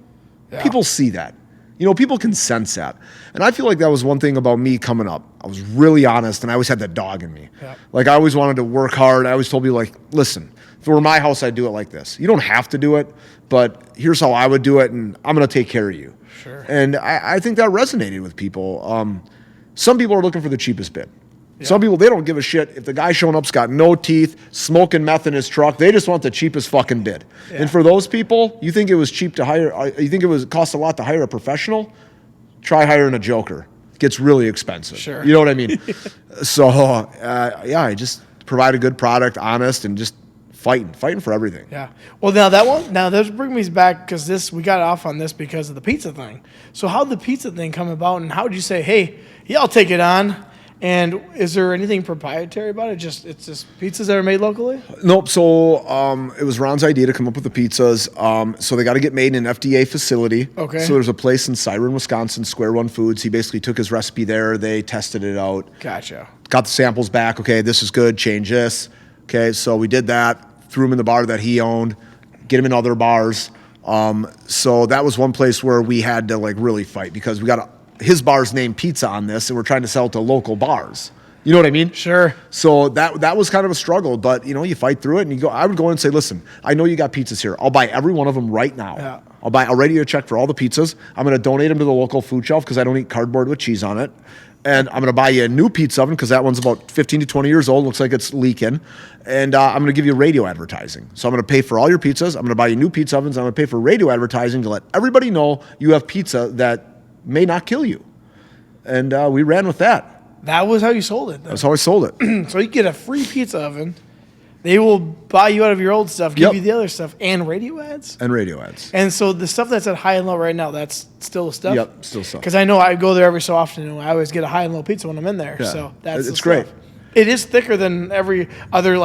people see that. You know, people can sense that. And I feel like that was one thing about me coming up. I was really honest, and I always had that dog in me. Yeah. Like, I always wanted to work hard. I always told people, like, listen, if it were my house, I'd do it like this. You don't have to do it, but here's how I would do it, and I'm going to take care of you. Sure. And I think that resonated with people. Some people are looking for the cheapest bid. Yeah. Some people, they don't give a shit if the guy showing up's got no teeth, smoking meth in his truck. They just want the cheapest fucking bid. Yeah. And for those people, you think it was cheap to hire, you think it cost a lot to hire a professional? Try hiring a joker. It gets really expensive. Sure. You know what I mean? So, I just provide a good product, honest, and just fighting for everything. Yeah. Well, now this brings me back, because we got off on this because of the pizza thing. So how'd the pizza thing come about, and how did you say, hey, yeah, I'll take it on? And is there anything proprietary about it? It's just pizzas that are made locally? Nope. So it was Ron's idea to come up with the pizzas. So they got to get made in an FDA facility. Okay. So there's a place in Siren, Wisconsin, Square One Foods. He basically took his recipe there. They tested it out. Gotcha. Got the samples back. Okay, this is good. Change this. Okay, so we did that. Threw him in the bar that he owned. Get him in other bars. So that was one place where we had to really fight, because we got his bar's named Pizza on this, and we're trying to sell it to local bars. You know what I mean? Sure. So that was kind of a struggle, but you fight through it, and I would go in and say, listen, I know you got pizzas here. I'll buy every one of them right now. Yeah. I'll write you a check for all the pizzas. I'm going to donate them to the local food shelf, because I don't eat cardboard with cheese on it. And I'm going to buy you a new pizza oven, because that one's about 15 to 20 years old. Looks like it's leaking. And I'm going to give you radio advertising. So I'm going to pay for all your pizzas. I'm going to buy you new pizza ovens. I'm going to pay for radio advertising to let everybody know you have pizza that may not kill you. And we ran with that. That was how you sold it, though. That's how I sold it. So you get a free pizza oven. They will buy you out of your old stuff, give you the other stuff, and radio ads? And radio ads. And so the stuff that's at high and low right now, that's still the stuff? Yep, still stuff. Because I know I go there every so often, and I always get a high and low pizza when I'm in there. Yeah. So that's it's great. Stuff. It is thicker than every other,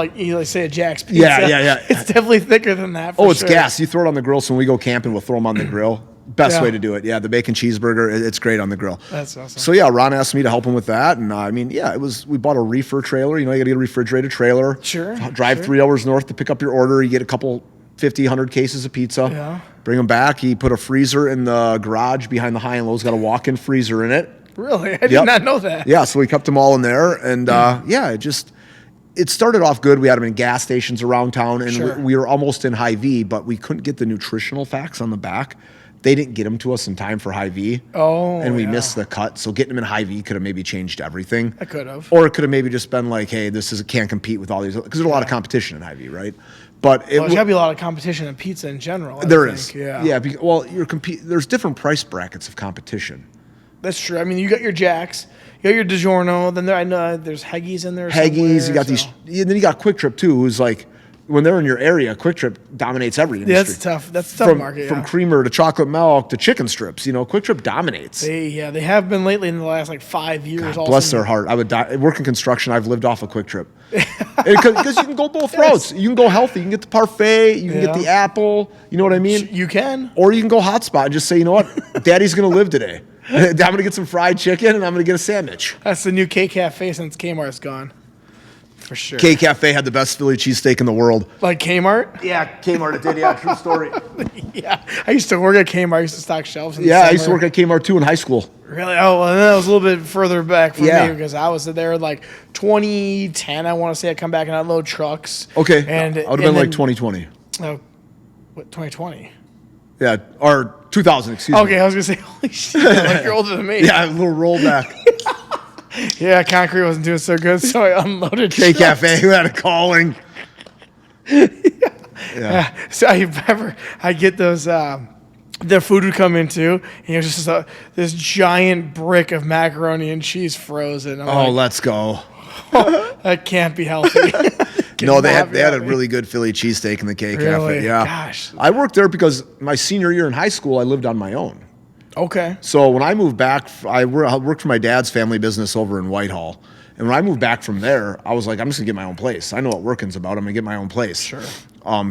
say a Jack's pizza. Yeah. It's definitely thicker than that, it's sure. Gas. You throw it on the grill, so when we go camping, we'll throw them on the grill. Best way to do it. Yeah, the bacon cheeseburger, it's great on the grill. That's awesome. So yeah, Ron asked me to help him with that, and we bought a reefer trailer. You got to get a refrigerated trailer. Sure. Drive 3 hours north to pick up your order. You get a couple 50, 100 cases of pizza. Yeah. Bring them back. He put a freezer in the garage behind the high and low's. Got a walk-in freezer in it. Really? I did not know that. Yeah, so we kept them all in there, and it started off good. We had them in gas stations around town, and we were almost in Hy-Vee, but we couldn't get the nutritional facts on the back. They didn't get them to us in time for high V. Oh, and we missed the cut. So getting them in high V could have maybe changed everything. I could have. Or it could have maybe just been like, hey, can't compete with all these, because there's a lot of competition in high V, right? But there's gotta be a lot of competition in pizza in general. There is. Yeah. Well, there's different price brackets of competition. That's true. I mean, you got your Jacks, you got your DiGiorno, then I know there's Heggies in there. Heggies, you got these, and then you got Quick Trip too, who's like, when they're in your area, Quick Trip dominates every industry. Yeah, that's tough. That's a tough market. From creamer to chocolate milk to chicken strips, Quick Trip dominates. They have been lately in the last 5 years. God, bless their heart. I would work in construction. I've lived off a Quick Trip because you can go both routes. You can go healthy. You can get the parfait. You can get the apple. You know what I mean? You can. Or you can go hotspot and just say, you know what, Daddy's gonna live today. I'm gonna get some fried chicken and I'm gonna get a sandwich. That's the new K Cafe since Kmart's gone. For sure. K Cafe had the best Philly cheesesteak in the world. Like Kmart? Yeah, Kmart it did. Yeah, true story. Yeah, I used to work at Kmart. I used to stock shelves. In the I summer. used to work at Kmart too in high school. Really? Oh, well, that was a little bit further back for me because I was there 2010. I want to say I come back and I load trucks. Okay, and I would have been 2020. Oh, what 2020? Yeah, or 2000. Excuse me. Okay, I was gonna say, holy shit, you're older than me. Yeah, a little rollback. Yeah, concrete wasn't doing so good, so I unloaded K trucks. Cafe, who had a calling. Yeah. So I get those. Their food would come in too, and it was just this giant brick of macaroni and cheese frozen. I'm Let's go. That can't be healthy. No, they had a really good Philly cheesesteak in the K Really? Cafe. Yeah. Gosh. I worked there because my senior year in high school, I lived on my own. Okay. So when I moved back, I worked for my dad's family business over in Whitehall. And when I moved back from there, I was like, I'm just gonna get my own place. I know what working's about. I'm gonna get my own place. Sure.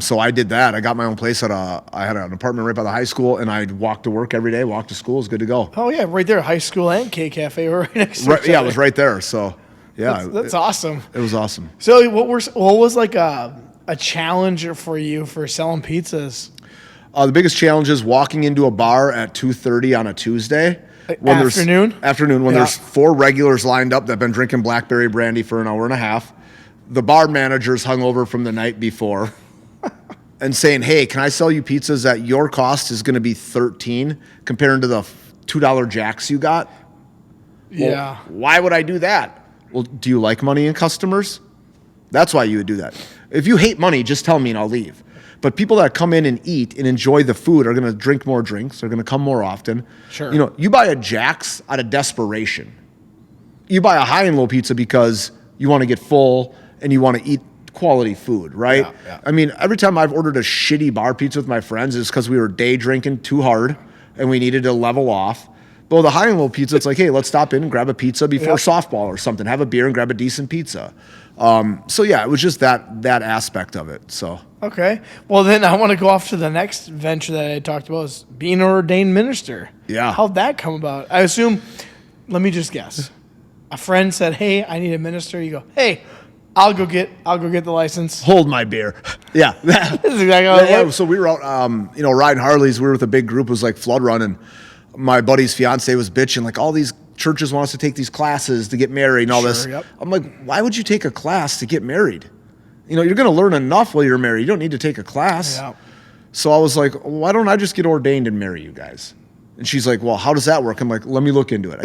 So I did that. I got my own place I had an apartment right by the high school, and I'd walk to work every day, walk to school. It was good to go. Oh yeah, right there, high school and K Cafe were right next to each Yeah, other. it was right there. So yeah, That's awesome. It was awesome. So what was a challenge for you for selling pizzas? The biggest challenge is walking into a bar at 2:30 on a Tuesday. Afternoon, when there's 4 regulars lined up that have been drinking blackberry brandy for an hour and a half. The bar manager's hungover from the night before and saying, hey, can I sell you pizzas that your cost is going to be $13 compared to the $2 Jacks you got? Yeah. Well, why would I do that? Well, do you like money and customers? That's why you would do that. If you hate money, just tell me and I'll leave. But people that come in and eat and enjoy the food are going to drink more drinks. They're going to come more often. Sure. You buy a Jack's out of desperation. You buy a high and low pizza because you want to get full and you want to eat quality food, right? Yeah. I mean, every time I've ordered a shitty bar pizza with my friends, it's because we were day drinking too hard and we needed to level off. But with a high and low pizza, it's like, hey, let's stop in and grab a pizza before softball or something. Have a beer and grab a decent pizza. So yeah, it was just that aspect of it. So Okay. Well, then I want to go off to the next venture that I talked about, is being an ordained minister. Yeah. How'd that come about? I assume, let me just guess. A friend said, hey, I need a minister. You go, hey, I'll go get the license. hold my beer. Yeah. This is exactly how it Yeah, works. so we were out, riding Harleys. We were with a big group. It was like flood run, and my buddy's fiance was bitching, like, all these churches want us to take these classes to get married and all this. Yep. I'm like, why would you take a class to get married? You're going to learn enough while you're married. You don't need to take a class. Yeah. So I was like, why don't I just get ordained and marry you guys? And she's like, well, how does that work? I'm like, let me look into it.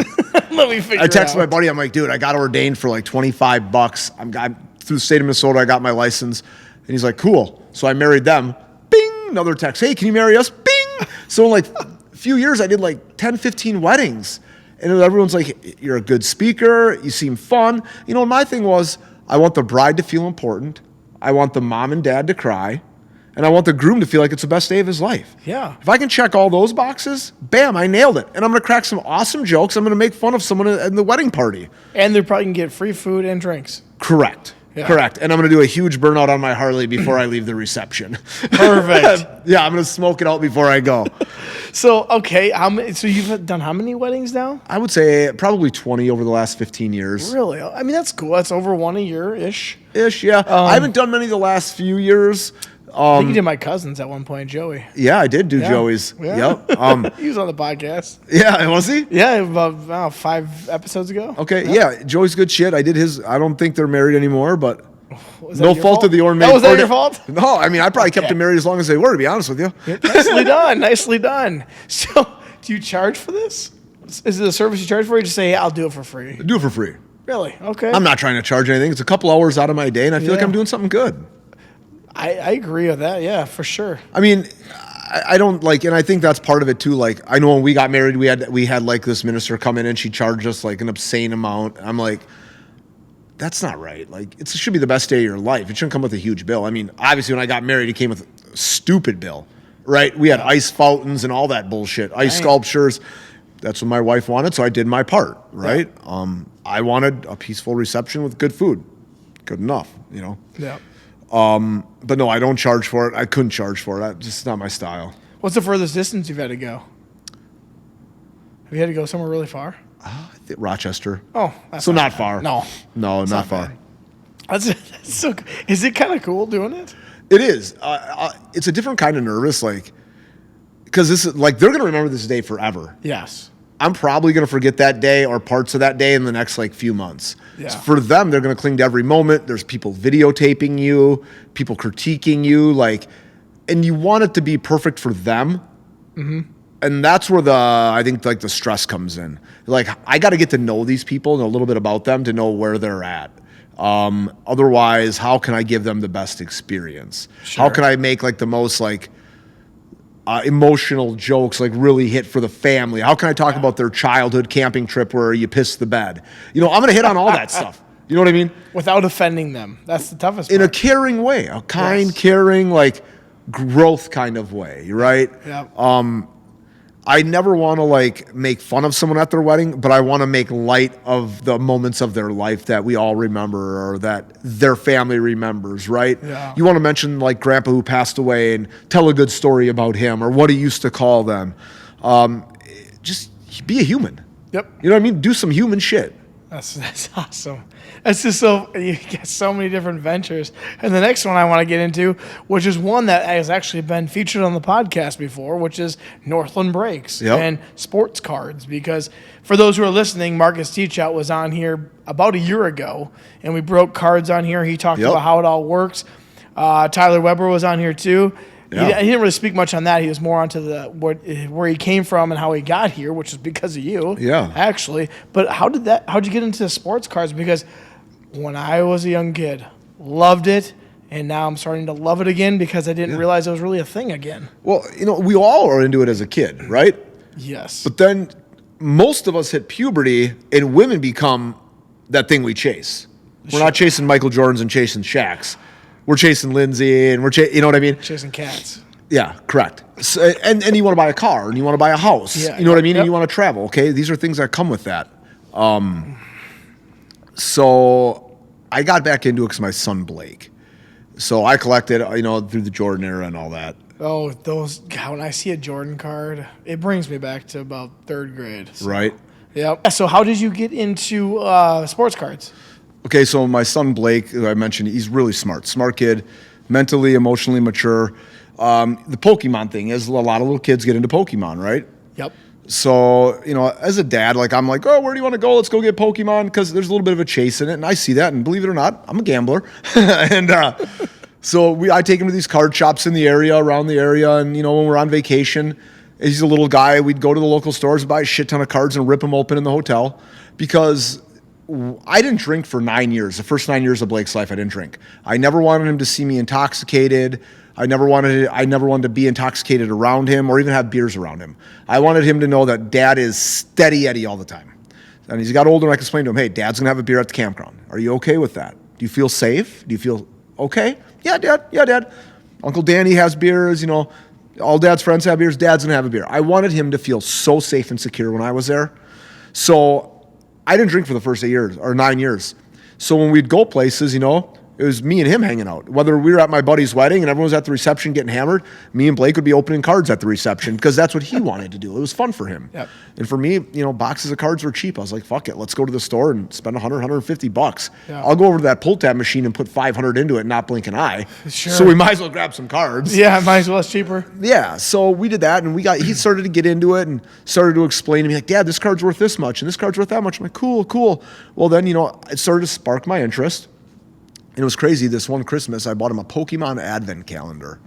Let me figure I it texted out. my buddy. I'm like, dude, I got ordained for like $25. I'm through the state of Minnesota. I got my license. And he's like, cool. So I married them. Bing! Another text. Hey, can you marry us? Bing! So in like a few years, I did like 10, 15 weddings. And everyone's like, you're a good speaker. You seem fun. My thing was, I want the bride to feel important. I want the mom and dad to cry. And I want the groom to feel like it's the best day of his life. Yeah. If I can check all those boxes, bam, I nailed it. And I'm going to crack some awesome jokes. I'm going to make fun of someone in the wedding party. And they're probably going to get free food and drinks. Correct. Yeah. Correct. And I'm going to do a huge burnout on my Harley before I leave the reception. Perfect. Yeah, I'm going to smoke it out before I go. So, okay. So you've done how many weddings now? I would say probably 20 over the last 15 years. Really? I mean, that's cool. That's over one a year-ish. Ish, yeah. I haven't done many the last few years. I think you did my cousins at one point, Joey. Yeah, I did do Yeah. Joey's. Yeah. Yep. He was on the podcast. Yeah, was he? Yeah, about 5 episodes ago. Okay, yeah. Joey's good shit. I did his. I don't think they're married anymore, but Was that No your fault of the own Was that your fault? No, I mean, I probably kept them married as long as they were, to be honest with you. Nicely done. Nicely done. So, do you charge for this? Is it a service you charge for? Or you just say, I'll do it for free? Do it for free. Really? Okay. I'm not trying to charge anything. It's a couple hours out of my day, and I feel like I'm doing something good. I agree with that. Yeah, for sure. I mean, I don't like, and I think that's part of it too. Like, I know when we got married, we had like this minister come in and she charged us like an obscene amount. I'm like, that's not right. Like, it should be the best day of your life. It shouldn't come with a huge bill. I mean, obviously when I got married, it came with a stupid bill, right? We had ice fountains and all that bullshit, ice sculptures. That's what my wife wanted, so I did my part, right? Yeah. I wanted a peaceful reception with good food. Good enough, you know? Yeah. But no, I don't charge for it. I couldn't charge for it. Just not my style. What's the furthest distance you've had to go? Have you had to go somewhere really far? Rochester. Oh, that's so not far. No, not far. That's so. Is it kind of cool doing it? It is. It's a different kind of nervous, like, because this is like they're gonna remember this day forever. Yes. I'm probably gonna forget that day or parts of that day in the next like few months. Yeah. So for them, they're gonna cling to every moment. There's people videotaping you, people critiquing you, like, and you want it to be perfect for them. Mm-hmm. And that's where I think like the stress comes in. Like, I got to get to know these people and a little bit about them to know where they're at. Otherwise, how can I give them the best experience? Sure. How can I make like the most like emotional jokes, like really hit for the family? How can I talk about their childhood camping trip where you pissed the bed? You know, I'm going to hit on all that stuff. You know what I mean? Without offending them. That's the toughest part. In a caring way, a kind, caring, like growth kind of way, right? Yeah. I never want to like make fun of someone at their wedding, but I want to make light of the moments of their life that we all remember or that their family remembers, right? Yeah. You want to mention like grandpa who passed away and tell a good story about him or what he used to call them. Just be a human. Yep. You know what I mean? Do some human shit. That's awesome. That's just so, you get so many different ventures. And the next one I want to get into, which is one that has actually been featured on the podcast before, which is Northland Brakes and sports cards. Because for those who are listening, Marcus Teachout was on here about a year ago, and we broke cards on here. He talked about how it all works. Tyler Weber was on here too. Yeah. He didn't really speak much on that. He was more onto where he came from and how he got here, which is because of you. Yeah. Actually. But how'd you get into sports cards? Because when I was a young kid, loved it, and now I'm starting to love it again because I didn't realize it was really a thing again. Well, you know, we all are into it as a kid, right? Yes. But then most of us hit puberty and women become that thing we chase. We're not chasing Michael Jordans and chasing Shaqs. We're chasing Lindsay and you know what I mean? Chasing cats. Yeah, correct. So, and you want to buy a car and you want to buy a house. Yeah, you know what I mean? And you want to travel, okay? These are things that come with that. So I got back into it because my son Blake. So I collected, you know, through the Jordan era and all that. Oh, when I see a Jordan card, it brings me back to about third grade. So. Right. Yep. So how did you get into sports cards? Okay, so my son Blake, who I mentioned, he's really smart kid, mentally, emotionally mature. The Pokemon thing is a lot of little kids get into Pokemon, right? Yep. So, you know, as a dad, like I'm like, oh, where do you want to go? Let's go get Pokemon because there's a little bit of a chase in it, and I see that, and believe it or not, I'm a gambler, and so I take him to these card shops in the area, around the area, and you know, when we're on vacation, he's a little guy. We'd go to the local stores, buy a shit ton of cards, and rip them open in the hotel because I didn't drink for 9 years. The first 9 years of Blake's life, I didn't drink. I never wanted him to see me intoxicated. I never wanted to be intoxicated around him or even have beers around him. I wanted him to know that Dad is steady Eddie all the time. And as he got older, I could explain to him, hey, Dad's going to have a beer at the campground. Are you okay with that? Do you feel safe? Do you feel okay? Yeah, Dad. Yeah, Dad. Uncle Danny has beers, you know. All Dad's friends have beers. Dad's going to have a beer. I wanted him to feel so safe and secure when I was there. So I didn't drink for the first 9 years. So when we'd go places, you know, it was me and him hanging out. Whether we were at my buddy's wedding and everyone was at the reception getting hammered, me and Blake would be opening cards at the reception because that's what he wanted to do. It was fun for him. Yep. And for me, you know, boxes of cards were cheap. I was like, fuck it, let's go to the store and spend $150. Yeah. I'll go over to that pull tab machine and put 500 into it and not blink an eye. Sure. So we might as well grab some cards. Yeah, might as well. It's cheaper. Yeah. So we did that, and he started to get into it and started to explain to me, like, Dad, this card's worth this much and this card's worth that much. I'm like, cool. Well, then, you know, it started to spark my interest. it was crazy. This one Christmas, I bought him a Pokemon advent calendar.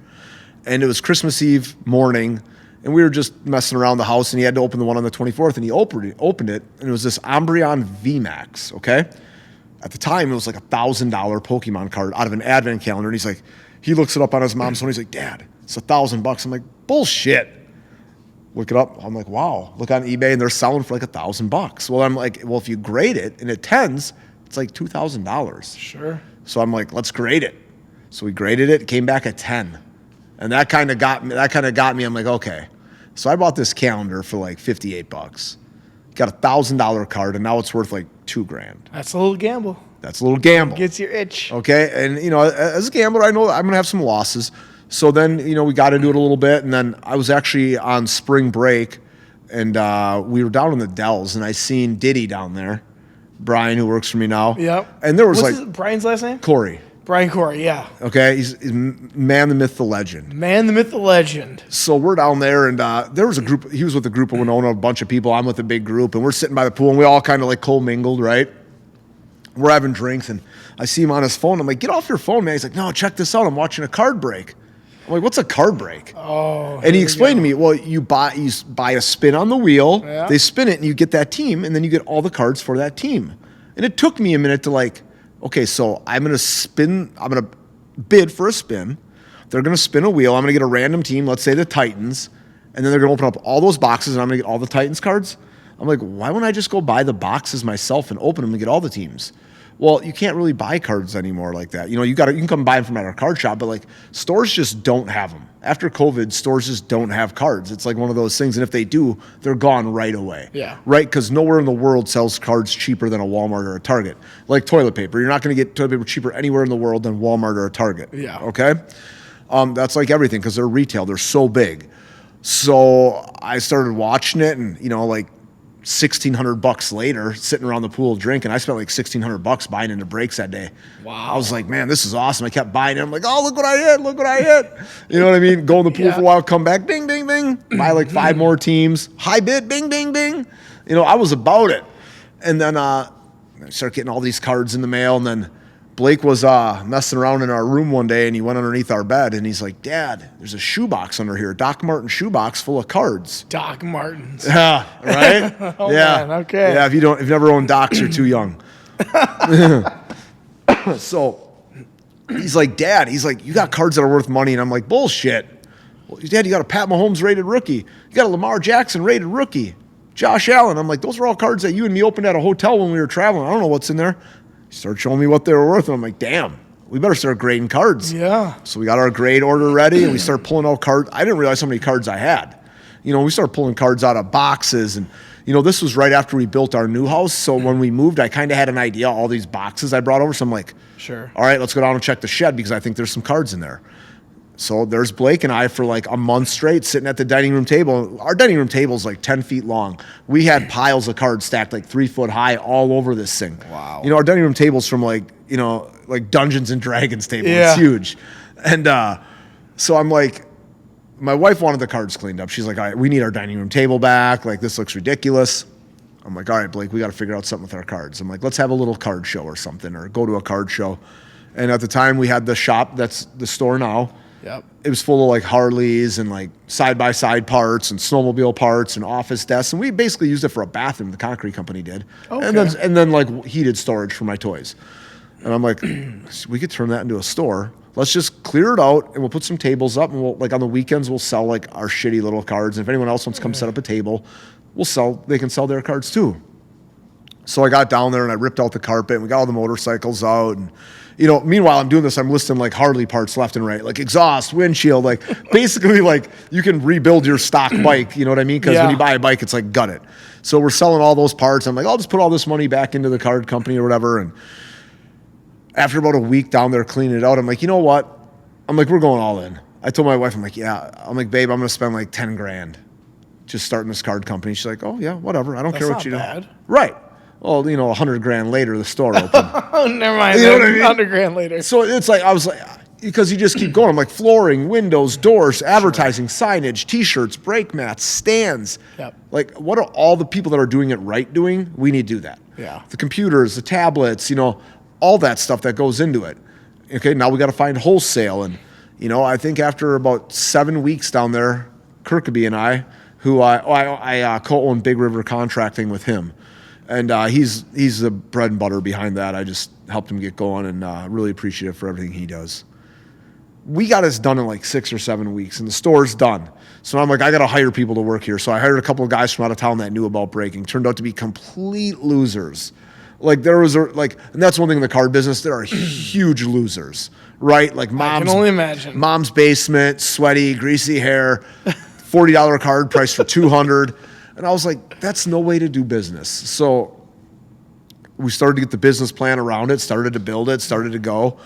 And it was Christmas Eve morning, and we were just messing around the house, and he had to open the one on the 24th, and he opened it, and it was this Umbreon VMAX, okay? At the time, it was like $1,000 Pokemon card out of an advent calendar, and he looks it up on his mom's phone, he's like, Dad, it's $1,000. I'm like, bullshit. Look it up. I'm like, wow. Look on eBay, and they're selling for like $1,000. Well, I'm like, well, if you grade it and it tens, it's like $2,000. Sure. So I'm like, let's grade it. So we graded it, came back at 10. And that kind of got me. I'm like, okay. So I bought this calendar for like $58. Got a $1,000 card, and now it's worth like $2,000. That's a little gamble. That's a little gamble. Gets your itch. Okay. And, as a gambler, I know I'm going to have some losses. So then, we got into it a little bit. And then I was actually on spring break, and we were down in the Dells, and I seen Diddy down there, Brian, who works for me now. Yep. And there was What's Brian's last name? Corey. Brian Corey, yeah. Okay. He's man, the myth, the legend. Man, the myth, the legend. So we're down there, and there was a group. He was with a group of Winona, a bunch of people. I'm with a big group, and we're sitting by the pool, and we all kind of like co-mingled, right? We're having drinks, and I see him on his phone. I'm like, get off your phone, man. He's like, no, check this out. I'm watching a card break. I'm like, what's a card break? Oh, and he explained to me, well, you buy a spin on the wheel, yeah. They spin it, and you get that team, and then you get all the cards for that team. And it took me a minute to like, okay, so I'm going to bid for a spin. They're going to spin a wheel. I'm going to get a random team, let's say the Titans, and then they're going to open up all those boxes, and I'm going to get all the Titans cards. I'm like, why wouldn't I just go buy the boxes myself and open them and get all the teams? Well, you can't really buy cards anymore like that. You can come buy them from at our card shop, but like stores just don't have them. After COVID, stores just don't have cards. It's like one of those things, and if they do, they're gone right away. Yeah. Right? Because nowhere in the world sells cards cheaper than a Walmart or a Target. Like toilet paper. You're not going to get toilet paper cheaper anywhere in the world than Walmart or a Target. Yeah. Okay? That's like everything because they're retail. They're so big. So I started watching it, and like $1,600 later, sitting around the pool drinking, I spent like $1,600 buying into breaks that day. Wow. I was like, man, this is awesome. I kept buying it. I'm like, oh, look what I hit. Look what I hit. You know what I mean? Go in the pool Yeah. for a while, come back, ding, ding, ding. Buy like 5 more teams. High bid, bing, bing, bing. I was about it. And then I started getting all these cards in the mail. And then Blake was messing around in our room one day, and he went underneath our bed, and he's like, Dad, there's a shoebox under here, Doc Martin shoebox full of cards. Doc Martens. Yeah, right? Oh, yeah. man, okay. Yeah, if you've never owned Docs, you're too young. So he's like, Dad, you got cards that are worth money. And I'm like, bullshit. Well, Dad, you got a Pat Mahomes rated rookie. You got a Lamar Jackson rated rookie. Josh Allen. I'm like, those are all cards that you and me opened at a hotel when we were traveling. I don't know what's in there. He started showing me what they were worth. And I'm like, damn, we better start grading cards. Yeah. So we got our grade order ready, and we started pulling out cards. I didn't realize how many cards I had. We started pulling cards out of boxes, and this was right after we built our new house. So when we moved, I kind of had an idea all these boxes I brought over. So I'm like, sure. All right, let's go down and check the shed because I think there's some cards in there. So there's Blake and I for like a month straight sitting at the dining room table. Our dining room table is like 10 feet long. We had piles of cards stacked like 3 foot high all over this thing. Wow. Our dining room table's from like Dungeons and Dragons table. Yeah. It's huge. And so I'm like, my wife wanted the cards cleaned up. She's like, all right, we need our dining room table back. Like, this looks ridiculous. I'm like, all right, Blake, we got to figure out something with our cards. I'm like, let's have a little card show or something, or go to a card show. And at the time, we had the shop that's the store now. Yep. It was full of like Harleys and like side-by-side parts and snowmobile parts and office desks. And we basically used it for a bathroom, the concrete company did. Okay. And then like heated storage for my toys. And I'm like, we could turn that into a store. Let's just clear it out, and we'll put some tables up, and we'll, like, on the weekends, we'll sell like our shitty little cards. And if anyone else wants to come set up a table, they can sell their cards too. So I got down there and I ripped out the carpet, and we got all the motorcycles out. And, meanwhile I'm doing this, I'm listing like Harley parts left and right, like exhaust, windshield, like basically like you can rebuild your stock bike, you know what I mean? Because when you buy a bike, it's like gut it. So we're selling all those parts. I'm like, I'll just put all this money back into the card company or whatever. And after about a week down there cleaning it out, I'm like, you know what? I'm like, we're going all in. I told my wife, I'm like, yeah. I'm like, babe, I'm going to spend like 10 grand just starting this card company. She's like, oh yeah, whatever. I don't care what you do. That's not bad. Right. Well, 100 grand later, the store opened. Oh, never mind. You know what I mean? 100 grand later. So it's like, I was like, because you just keep going. I'm like, flooring, windows, doors, advertising, signage, T-shirts, brake mats, stands. Yep. Like, what are all the people that are doing it right doing? We need to do that. Yeah. The computers, the tablets, all that stuff that goes into it. Okay, now we got to find wholesale. And, I think after about 7 weeks down there, Kirkby and I, who I co-own Big River Contracting with him. And he's the bread and butter behind that. I just helped him get going and really appreciative for everything he does. We got this done in like 6 or 7 weeks, and the store's done. So I'm like, I got to hire people to work here. So I hired a couple of guys from out of town that knew about breaking. Turned out to be complete losers. Like and that's one thing in the card business. There are huge losers, right? Like I can only imagine. Mom's basement, sweaty, greasy hair, $40 card priced for $200. And I was like, that's no way to do business. So we started to get the business plan around it, started to build it, started to go.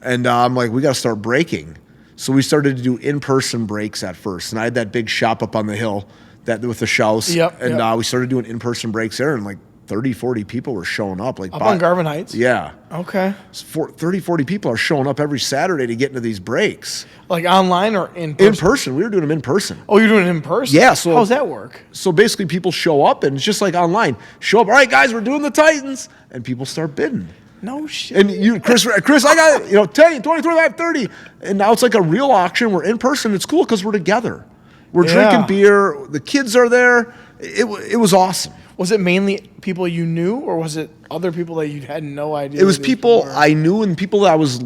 And I'm like, we got to start breaking. So we started to do in-person breaks at first. And I had that big shop up on the hill with the shows. Yep. And we started doing in-person breaks there. And like 30, 40 people were showing up. Like up on Garvin Heights? Yeah. Okay. 30, 40 people are showing up every Saturday to get into these breaks. Like online or in person? In person. We were doing them in person. Oh, you're doing it in person? Yeah. So how does that work? So basically people show up, and it's just like online. Show up, all right, guys, we're doing the Titans. And people start bidding. No shit. And Chris, I got 10, 20, 25, 30. And now it's like a real auction. We're in person. It's cool because we're together. We're drinking beer. The kids are there. It was awesome. Was it mainly people you knew, or was it other people that you had no idea? It was people I knew and people that I was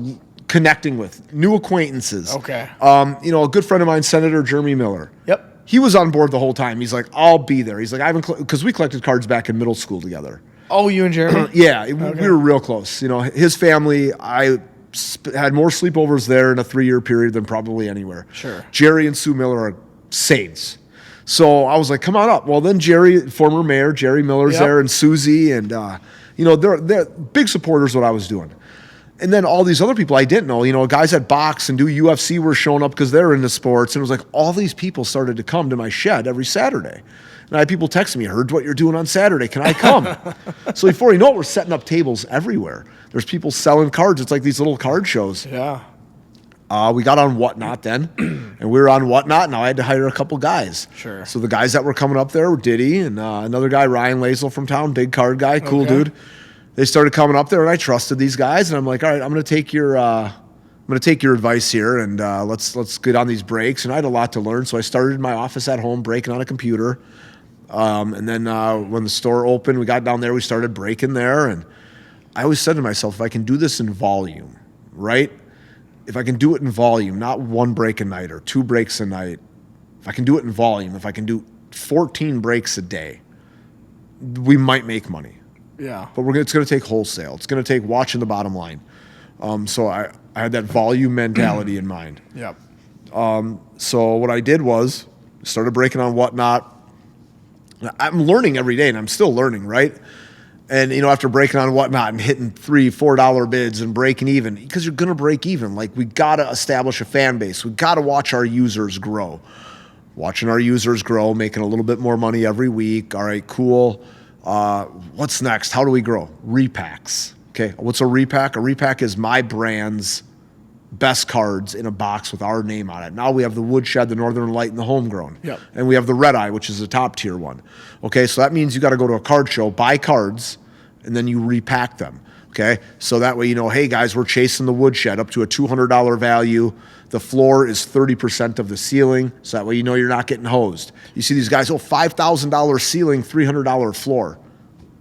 connecting with, new acquaintances. Okay. A good friend of mine, Senator Jeremy Miller. Yep. He was on board the whole time. He's like, I'll be there. He's like, because we collected cards back in middle school together. Oh, you and Jeremy? Yeah, we were real close. His family, I had more sleepovers there in a 3-year period than probably anywhere. Sure. Jerry and Sue Miller are saints. So I was like, come on up. Well, then former mayor Jerry Miller's there, and Susie, and they're big supporters of what I was doing. And then all these other people I didn't know, guys that box and do UFC were showing up because they're into sports. And it was like all these people started to come to my shed every Saturday. And I had people texting me, heard what you're doing on Saturday. Can I come? So before you know it, we're setting up tables everywhere. There's people selling cards. It's like these little card shows. Yeah. We got on Whatnot then, and we were on Whatnot. Now I had to hire a couple guys. Sure. So the guys that were coming up there were Diddy and another guy, Ryan Lazel from town, big card guy, cool dude. They started coming up there, and I trusted these guys. And I'm like, all right, I'm going to take your advice here, and let's get on these breaks. And I had a lot to learn, so I started in my office at home, breaking on a computer. And then when the store opened, we got down there, we started breaking there. And I always said to myself, if I can do this in volume, right? If I can do it in volume, not one break a night or 2 breaks a night, if I can do it in volume, if I can do 14 breaks a day, we might make money. Yeah. But it's going to take wholesale. It's going to take watching the bottom line. So I had that volume mentality in mind. Yep. So what I did was started breaking on Whatnot. I'm learning every day, and I'm still learning, right? And, after breaking on Whatnot and hitting $3, $4 bids and breaking even, because you're going to break even. Like, we got to establish a fan base. We got to watch our users grow. Watching our users grow, making a little bit more money every week. All right, cool. What's next? How do we grow? Repacks. Okay, what's a repack? A repack is my brand's best cards in a box with our name on it. Now we have the Woodshed, the Northern Light, and the Homegrown. Yep. And we have the Red Eye, which is the top tier one. Okay, so that means you got to go to a card show, buy cards, and then you repack them. Okay, so that way hey guys, we're chasing the Woodshed up to a $200 value. The floor is 30% of the ceiling, so that way you're not getting hosed. You see these guys, $5,000 ceiling, $300 floor.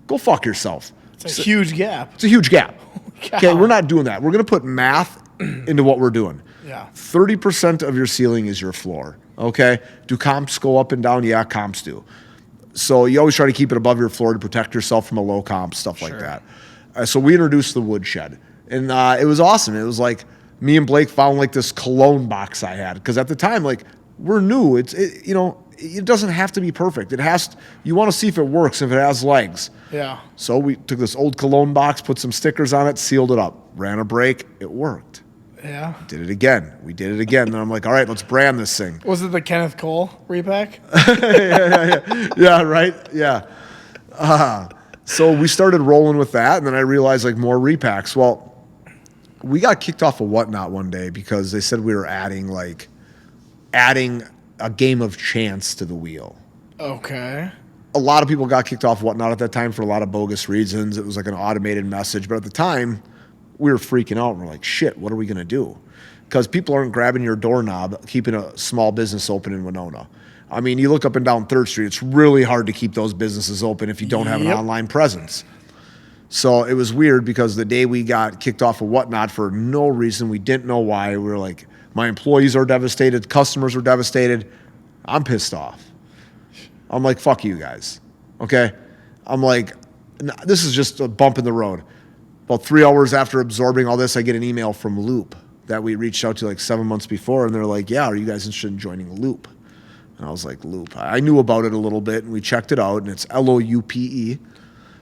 Go fuck yourself. It's a huge gap. It's a huge gap. Okay, we're not doing that. We're going to put math into what we're doing. Yeah. 30% of your ceiling is your floor. Okay? Do comps go up and down? Yeah, comps do. So you always try to keep it above your floor to protect yourself from a low comp, stuff like that. So we introduced the Woodshed. And it was awesome. It was like me and Blake found like this cologne box I had. Because at the time, like, we're new. It doesn't have to be perfect. You want to see if it works, if it has legs. Yeah. So we took this old cologne box, put some stickers on it, sealed it up, ran a break. It worked. Yeah. Did it again. We did it again. And I'm like, all right, let's brand this thing. Was it the Kenneth Cole repack? Yeah, right? Yeah. So we started rolling with that, and then I realized like more repacks. Well, we got kicked off of Whatnot one day because they said we were adding a game of chance to the wheel. Okay. A lot of people got kicked off Whatnot at that time for a lot of bogus reasons. It was like an automated message. But at the time, we were freaking out. And we're like, shit, what are we going to do? Because people aren't grabbing your doorknob, keeping a small business open in Winona. I mean, you look up and down 3rd Street, it's really hard to keep those businesses open if you don't have an online presence. So it was weird because the day we got kicked off of Whatnot for no reason, we didn't know why. We were like, my employees are devastated, customers are devastated. I'm pissed off. I'm like, fuck you guys. Okay? I'm like, this is just a bump in the road. About 3 hours after absorbing all this, I get an email from Loop that we reached out to like 7 months before, and they're like, yeah, are you guys interested in joining Loop? And I was like, Loop. I knew about it a little bit, and we checked it out, and it's Loupe.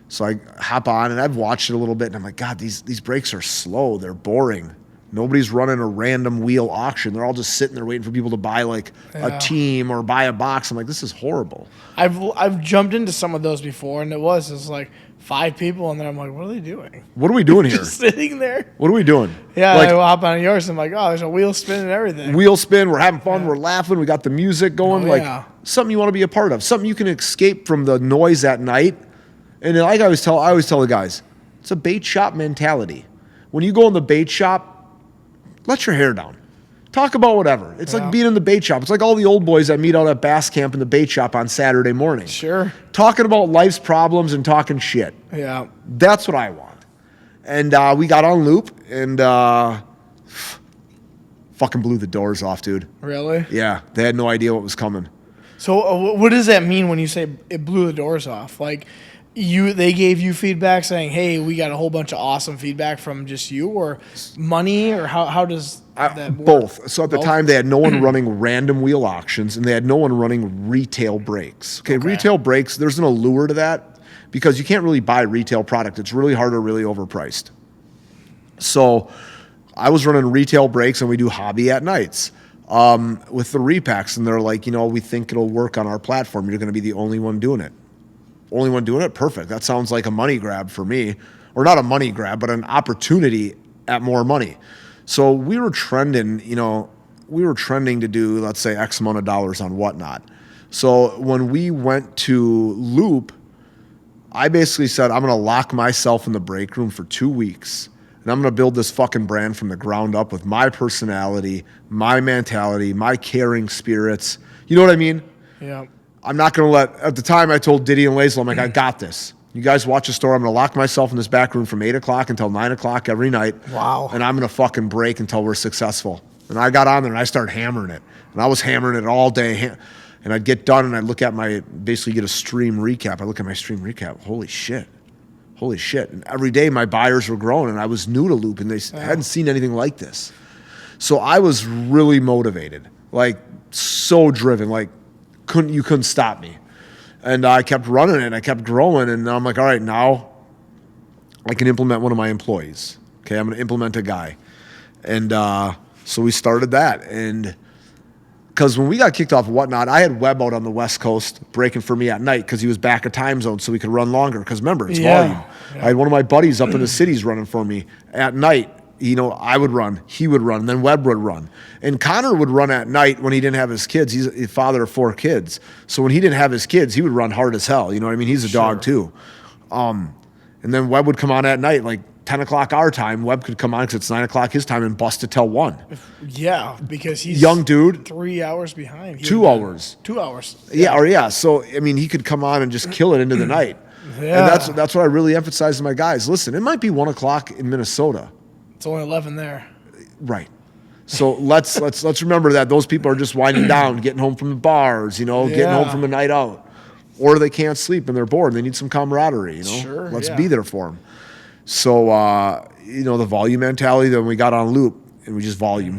So I hop on, and I've watched it a little bit, and I'm like, God, these breaks are slow. They're boring. Nobody's running a random wheel auction. They're all just sitting there waiting for people to buy like a team or buy a box. I'm like, this is horrible. I've jumped into some of those before, and it's like 5 people, and then I'm like, what are they doing? What are we doing here? Just sitting there. What are we doing? Yeah, like, I hop on yours, and I'm like, oh, there's a wheel spin and everything. Wheel spin. We're having fun. We're laughing. We got the music going. Something you want to be a part of. Something you can escape from the noise at night. And like I always tell the guys, it's a bait shop mentality. When you go in the bait shop, let your hair down. Talk about whatever. It's like being in the bait shop. It's like all the old boys that meet out at Bass Camp in the bait shop on Saturday morning. Sure. Talking about life's problems and talking shit. Yeah. That's what I want. And we got on Loop and fucking blew the doors off, dude. Really? Yeah. They had no idea what was coming. So what does that mean when you say it blew the doors off? Like, they gave you feedback saying, hey, we got a whole bunch of awesome feedback from just you, or money, or how does that work? Both. So at the time, they had no one running random wheel auctions, and they had no one running retail breaks. Okay, retail breaks, there's an allure to that because you can't really buy retail product. It's really hard or really overpriced. So I was running retail breaks, and we do hobby at nights with the repacks, and they're like, we think it'll work on our platform. You're going to be the only one doing it. Only one doing it? Perfect. That sounds like a money grab for me. Or not a money grab, but an opportunity at more money. So we were trending, to do, let's say, X amount of dollars on Whatnot. So when we went to Loop, I basically said, I'm going to lock myself in the break room for 2 weeks. And I'm going to build this fucking brand from the ground up with my personality, my mentality, my caring spirits. You know what I mean? Yeah. I'm not going to at the time I told Diddy and Lazel, I'm like, I got this. You guys watch the store. I'm going to lock myself in this back room from 8 o'clock until 9 o'clock every night. Wow. And I'm going to fucking break until we're successful. And I got on there and I started hammering it. And I was hammering it all day. And I'd get done and I'd look at basically get a stream recap. I look at my stream recap. Holy shit. And every day my buyers were growing and I was new to Loop and they hadn't seen anything like this. So I was really motivated, like so driven, like you couldn't stop me. And I kept running it. I kept growing. And I'm like, all right, now I can implement one of my employees. Okay, I'm going to implement a guy. And so we started that. And because when we got kicked off Whatnot, I had Webb out on the West Coast breaking for me at night because he was back a time zone so we could run longer. Because remember, it's volume. Yeah. I had one of my buddies up in the cities running for me at night. I would run, he would run, and then Webb would run. And Connor would run at night when he didn't have his kids. He's a father of 4 kids. So when he didn't have his kids, he would run hard as hell. You know what I mean? He's a dog too. And then Webb would come on at night, like 10 o'clock our time. Webb could come on because it's 9 o'clock his time and bust it till 1. Yeah, because he's young dude. 3 hours behind. 2 hours. 2 hours. Yeah. So, I mean, he could come on and just kill it into the night. Yeah. And that's what I really emphasize to my guys. Listen, it might be 1 o'clock in Minnesota. It's only 11 there. Right. So let's remember that those people are just winding down, getting home from the bars, getting home from a night out. Or they can't sleep and they're bored. They need some camaraderie, Sure, Let's be there for them. So, the volume mentality, then we got on Loop and we just volume,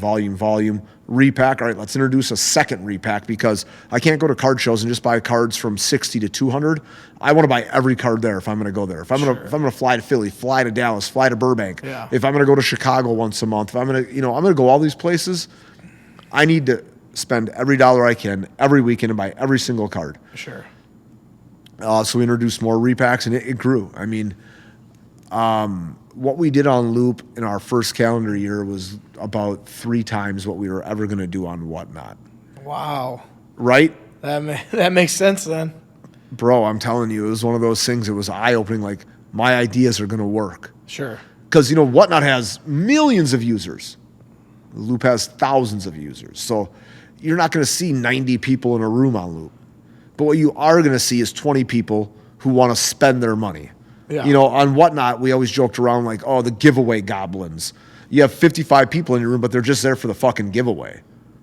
repack. All right, let's introduce a second repack because I can't go to card shows and just buy cards from 60 to 200. I want to buy every card there if I'm going to go there. If I'm going to fly to Philly, fly to Dallas, fly to Burbank. Yeah. If I'm going to go to Chicago once a month, if I'm going to, I'm going to go all these places. I need to spend every dollar I can every weekend and buy every single card. Sure. So we introduced more repacks and it grew. I mean, what we did on Loop in our first calendar year was about 3 times what we were ever going to do on Whatnot. Wow. Right? That makes sense then. Bro, I'm telling you, it was one of those things that was eye-opening, like, my ideas are going to work. Sure. Because, Whatnot has millions of users. Loop has thousands of users. So you're not going to see 90 people in a room on Loop. But what you are going to see is 20 people who want to spend their money. Yeah. On Whatnot, we always joked around like, oh, the giveaway goblins. You have 55 people in your room, but they're just there for the fucking giveaway.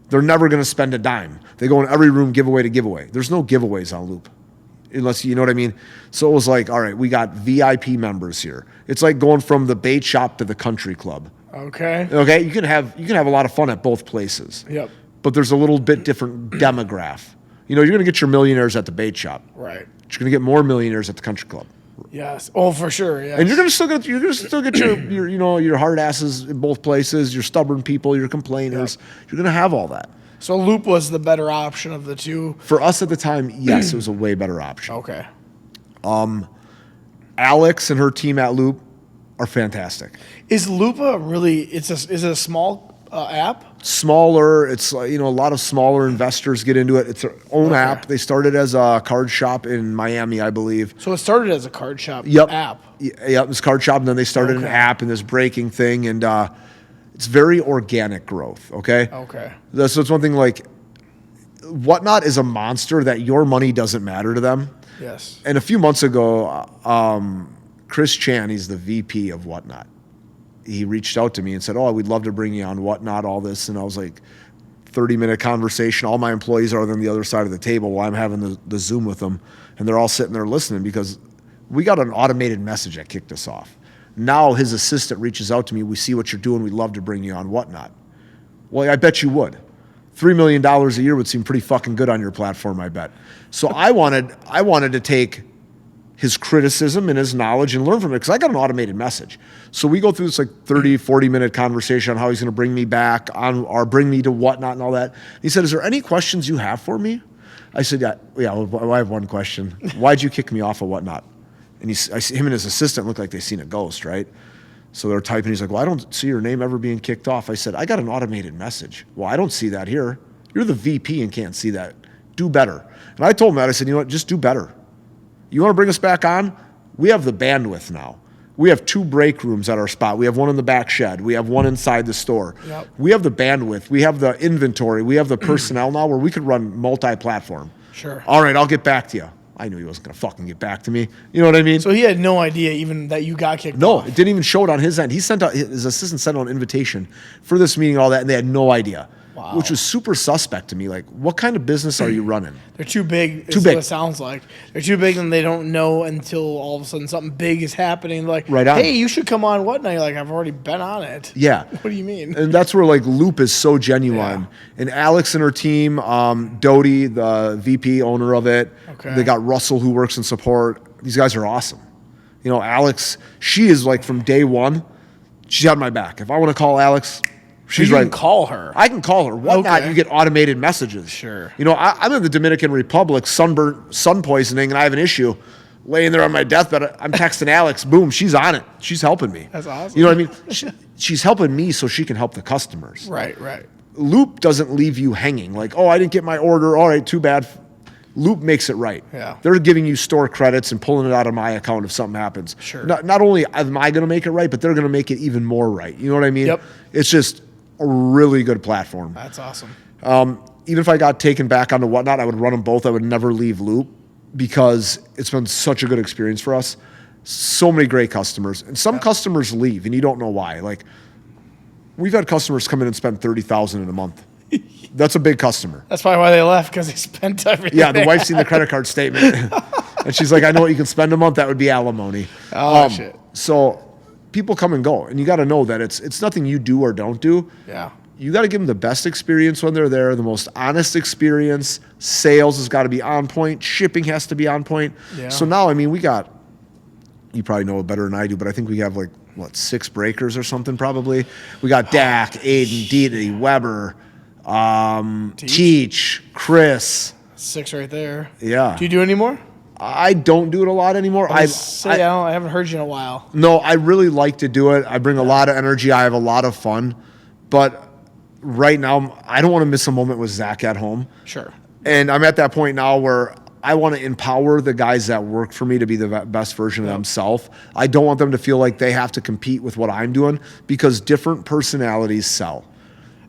They're never going to spend a dime. They go in every room, giveaway to giveaway. There's no giveaways on Loop. Unless, you know what I mean? So it was like, all right, we got VIP members here. It's like going from the bait shop to the country club. Okay. Okay, you can have a lot of fun at both places. Yep. But there's a little bit different demographic. You're going to get your millionaires at the bait shop. Right. But you're going to get more millionaires at the country club. Yes. Oh, for sure. Yes. And you're going to still get your hard asses in both places, your stubborn people, your complainers. Yep. You're going to have all that. So Loop was the better option of the two. For us at the time, yes, it was a way better option. Okay. Alex and her team at Loop are fantastic. Is Loop is it a small app? Smaller. It's a lot of smaller investors get into it. It's their own app. They started as a card shop in Miami, I believe. So it started as a card shop app. Yep, it was card shop, and then they started an app and this breaking thing, and it's very organic growth. Okay. Okay. So it's one thing like Whatnot is a monster that your money doesn't matter to them. Yes. And a few months ago, Chris Chan, he's the VP of Whatnot. He reached out to me and said, "Oh, we'd love to bring you on Whatnot, all this." And I was like, 30-minute conversation. All my employees are on the other side of the table while I'm having the Zoom with them. And they're all sitting there listening because we got an automated message that kicked us off. Now his assistant reaches out to me. "We see what you're doing. We'd love to bring you on Whatnot." Well, I bet you would. $3 million a year would seem pretty fucking good on your platform, I bet. So I wanted to take his criticism and his knowledge and learn from it because I got an automated message. So we go through this like 30, 40-minute conversation on how he's going to bring me back on or bring me to Whatnot and all that. And he said, "Is there any questions you have for me?" I said, yeah, I have one question. "Why'd you kick me off of Whatnot?" And him and his assistant look like they seen a ghost, right? So they're typing. He's like, "Well, I don't see your name ever being kicked off." I said, "I got an automated message." "Well, I don't see that here. You're the VP and can't see that. Do better." And I told him that. I said, "You know what? Just do better. You want to bring us back on? We have the bandwidth now. We have 2 break rooms at our spot. We have one in the back shed. We have one inside the store. Yep. We have the bandwidth. We have the inventory. We have the personnel now where we could run multi-platform." Sure. "All right, I'll get back to you." I knew he wasn't going to fucking get back to me. You know what I mean? So he had no idea even that you got kicked No, off. it didn't even show it on his end. His assistant sent out an invitation for this meeting and all that, and they had no idea. Wow. Which was super suspect to me. Like, what kind of business are you running? They're too big. Too is big. What it sounds like they're too big, and they don't know until all of a sudden something big is happening. Like, Right on. "Hey, you should come on Whatnot." You're like, "I've already been on it." Yeah. What do you mean? And that's where like Loop is so genuine. Yeah. And Alex and her team, Dodie, the VP owner of it. Okay. They got Russell who works in support. These guys are awesome. Alex, she is like from day one, she's got my back. If I want to call Alex, she's you right. can call her. I can call her. Whatnot, Okay. you get automated messages. Sure. I'm in the Dominican Republic, sun poisoning, and I have an issue. Laying there on my deathbed, I'm texting Alex. Boom, she's on it. She's helping me. That's awesome. You know what I mean? She's helping me so she can help the customers. Right. Right. Loop doesn't leave you hanging. Like, "Oh, I didn't get my order. All right, too bad." Loop makes it right. Yeah. They're giving you store credits and pulling it out of my account if something happens. Sure. Not only am I going to make it right, but they're going to make it even more right. You know what I mean? Yep. It's just a really good platform. That's awesome. Even if I got taken back onto Whatnot, I would run them both. I would never leave Loop because it's been such a good experience for us. So many great customers. And some customers leave, and you don't know why. Like, we've had customers come in and spend $30,000 in a month. That's a big customer. That's probably why they left, because they spent everything. Yeah, the wife's seen the credit card statement. And she's like, "I know what you can spend a month. That would be alimony." Oh, shit. So people come and go. And you got to know that it's nothing you do or don't do. Yeah. You got to give them the best experience when they're there, the most honest experience. Sales has got to be on point. Shipping has to be on point. Yeah. So now, we got, you probably know it better than I do, but I think we have 6 breakers or something probably. We got Dak, Aiden, Didi, Weber, Teach, Chris. 6 right there. Yeah. Do you do any more? I don't do it a lot anymore. I haven't heard you in a while. No, I really like to do it. I bring a lot of energy. I have a lot of fun. But right now, I don't want to miss a moment with Zach at home. Sure. And I'm at that point now where I want to empower the guys that work for me to be the best version of themselves. I don't want them to feel like they have to compete with what I'm doing, because different personalities sell.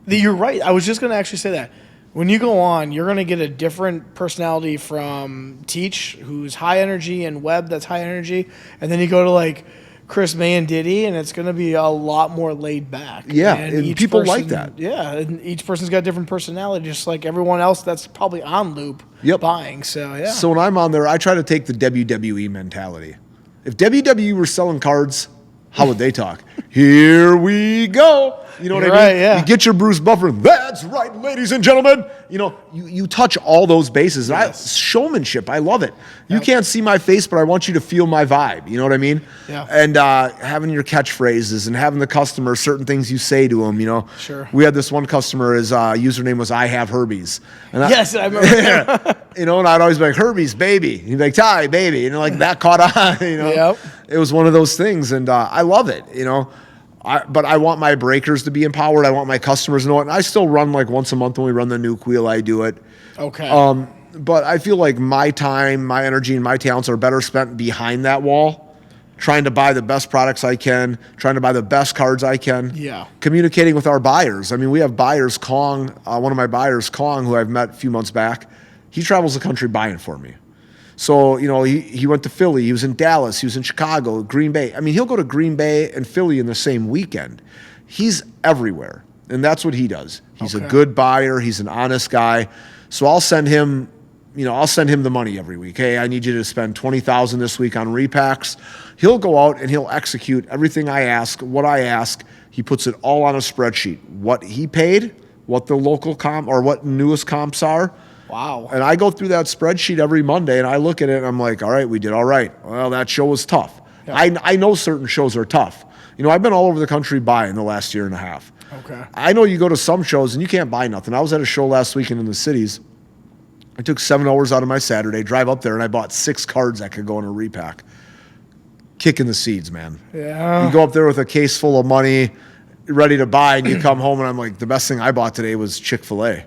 You're right. I was just going to actually say that. When you go on, you're going to get a different personality from Teach, who's high energy, and Webb, that's high energy. And then you go to like Chris May and Diddy, and it's going to be a lot more laid back. Yeah, and people like that. Yeah, and each person's got a different personality, just like everyone else that's probably on loop buying. So, yeah. So when I'm on there, I try to take the WWE mentality. If WWE were selling cards, how would they talk? Here we go. You know what I mean? Right, yeah. You get your Bruce Buffer. That's right, ladies and gentlemen. You know, you touch all those bases. Yes. Showmanship, I love it. You can't see my face, but I want you to feel my vibe. You know what I mean? Yeah. And having your catchphrases and having the customer, certain things you say to them, you know. Sure. We had this one customer, his username was I have Herbies. And I remember. you know, and I'd always be like, Herbies, baby. He'd be like, Ty, baby. And like that caught on, you know. Yep. It was one of those things, and I love it, you know. But I want my breakers to be empowered. I want my customers to know it. And I still run like once a month when we run the nuke wheel. I do it. Okay. But I feel like my time, my energy, and my talents are better spent behind that wall, trying to buy the best products I can, trying to buy the best cards I can. Yeah. Communicating with our buyers. I mean, we have buyers, Kong, one of my buyers, Kong, who I've met a few months back. He travels the country buying for me. So, you know, he went to Philly, he was in Dallas, he was in Chicago, Green Bay. I mean, he'll go to Green Bay and Philly in the same weekend. He's everywhere, and that's what he does. He's a good buyer, he's an honest guy. So I'll send him the money every week. Hey, I need you to spend $20,000 this week on repacks. He'll go out and he'll execute everything I ask, what I ask. He puts it all on a spreadsheet. What he paid, what the local comp or what newest comps are. Wow. And I go through that spreadsheet every Monday, and I look at it, and I'm like, all right, we did all right. Well, that show was tough. Yeah. I know certain shows are tough. You know, I've been all over the country buying the last year and a half. Okay. I know you go to some shows, and you can't buy nothing. I was at a show last weekend in the cities. I took 7 hours out of my Saturday, drive up there, and I bought 6 cards that could go in a repack. Kicking the seeds, man. Yeah. You go up there with a case full of money, ready to buy, and you come home, and I'm like, the best thing I bought today was Chick-fil-A.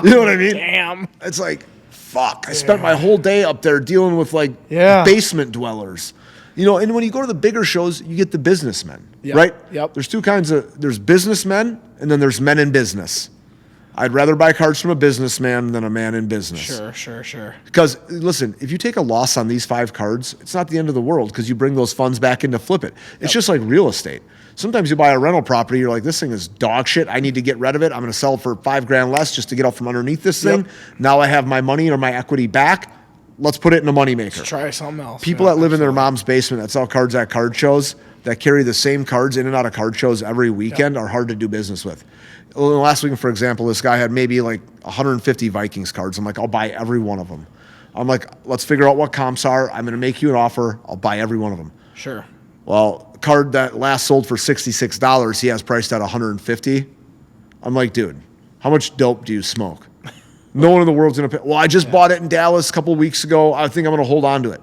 You know what I mean? Damn. It's like, fuck. I spent my whole day up there dealing with like basement dwellers. You know, and when you go to the bigger shows, you get the businessmen, right? Yep. There's two kinds there's businessmen and then there's men in business. I'd rather buy cards from a businessman than a man in business. Sure. Because, listen, if you take a loss on these 5 cards, it's not the end of the world because you bring those funds back in to flip it. It's just like real estate. Sometimes you buy a rental property, you're like, this thing is dog shit. I need to get rid of it. I'm going to sell it for $5,000 less just to get out from underneath this thing. Now I have my money or my equity back. Let's put it in a moneymaker. Let's try something else. People that live in their mom's basement that sell cards at card shows, that carry the same cards in and out of card shows every weekend are hard to do business with. Last week, for example, this guy had maybe like 150 Vikings cards. I'm like, I'll buy every one of them. I'm like, let's figure out what comps are. I'm going to make you an offer. I'll buy every one of them. Sure. Well, card that last sold for $66, he has priced at $150. I'm like, dude, how much dope do you smoke? No one in the world's going to pay. Well, I just bought it in Dallas a couple of weeks ago. I think I'm going to hold on to it.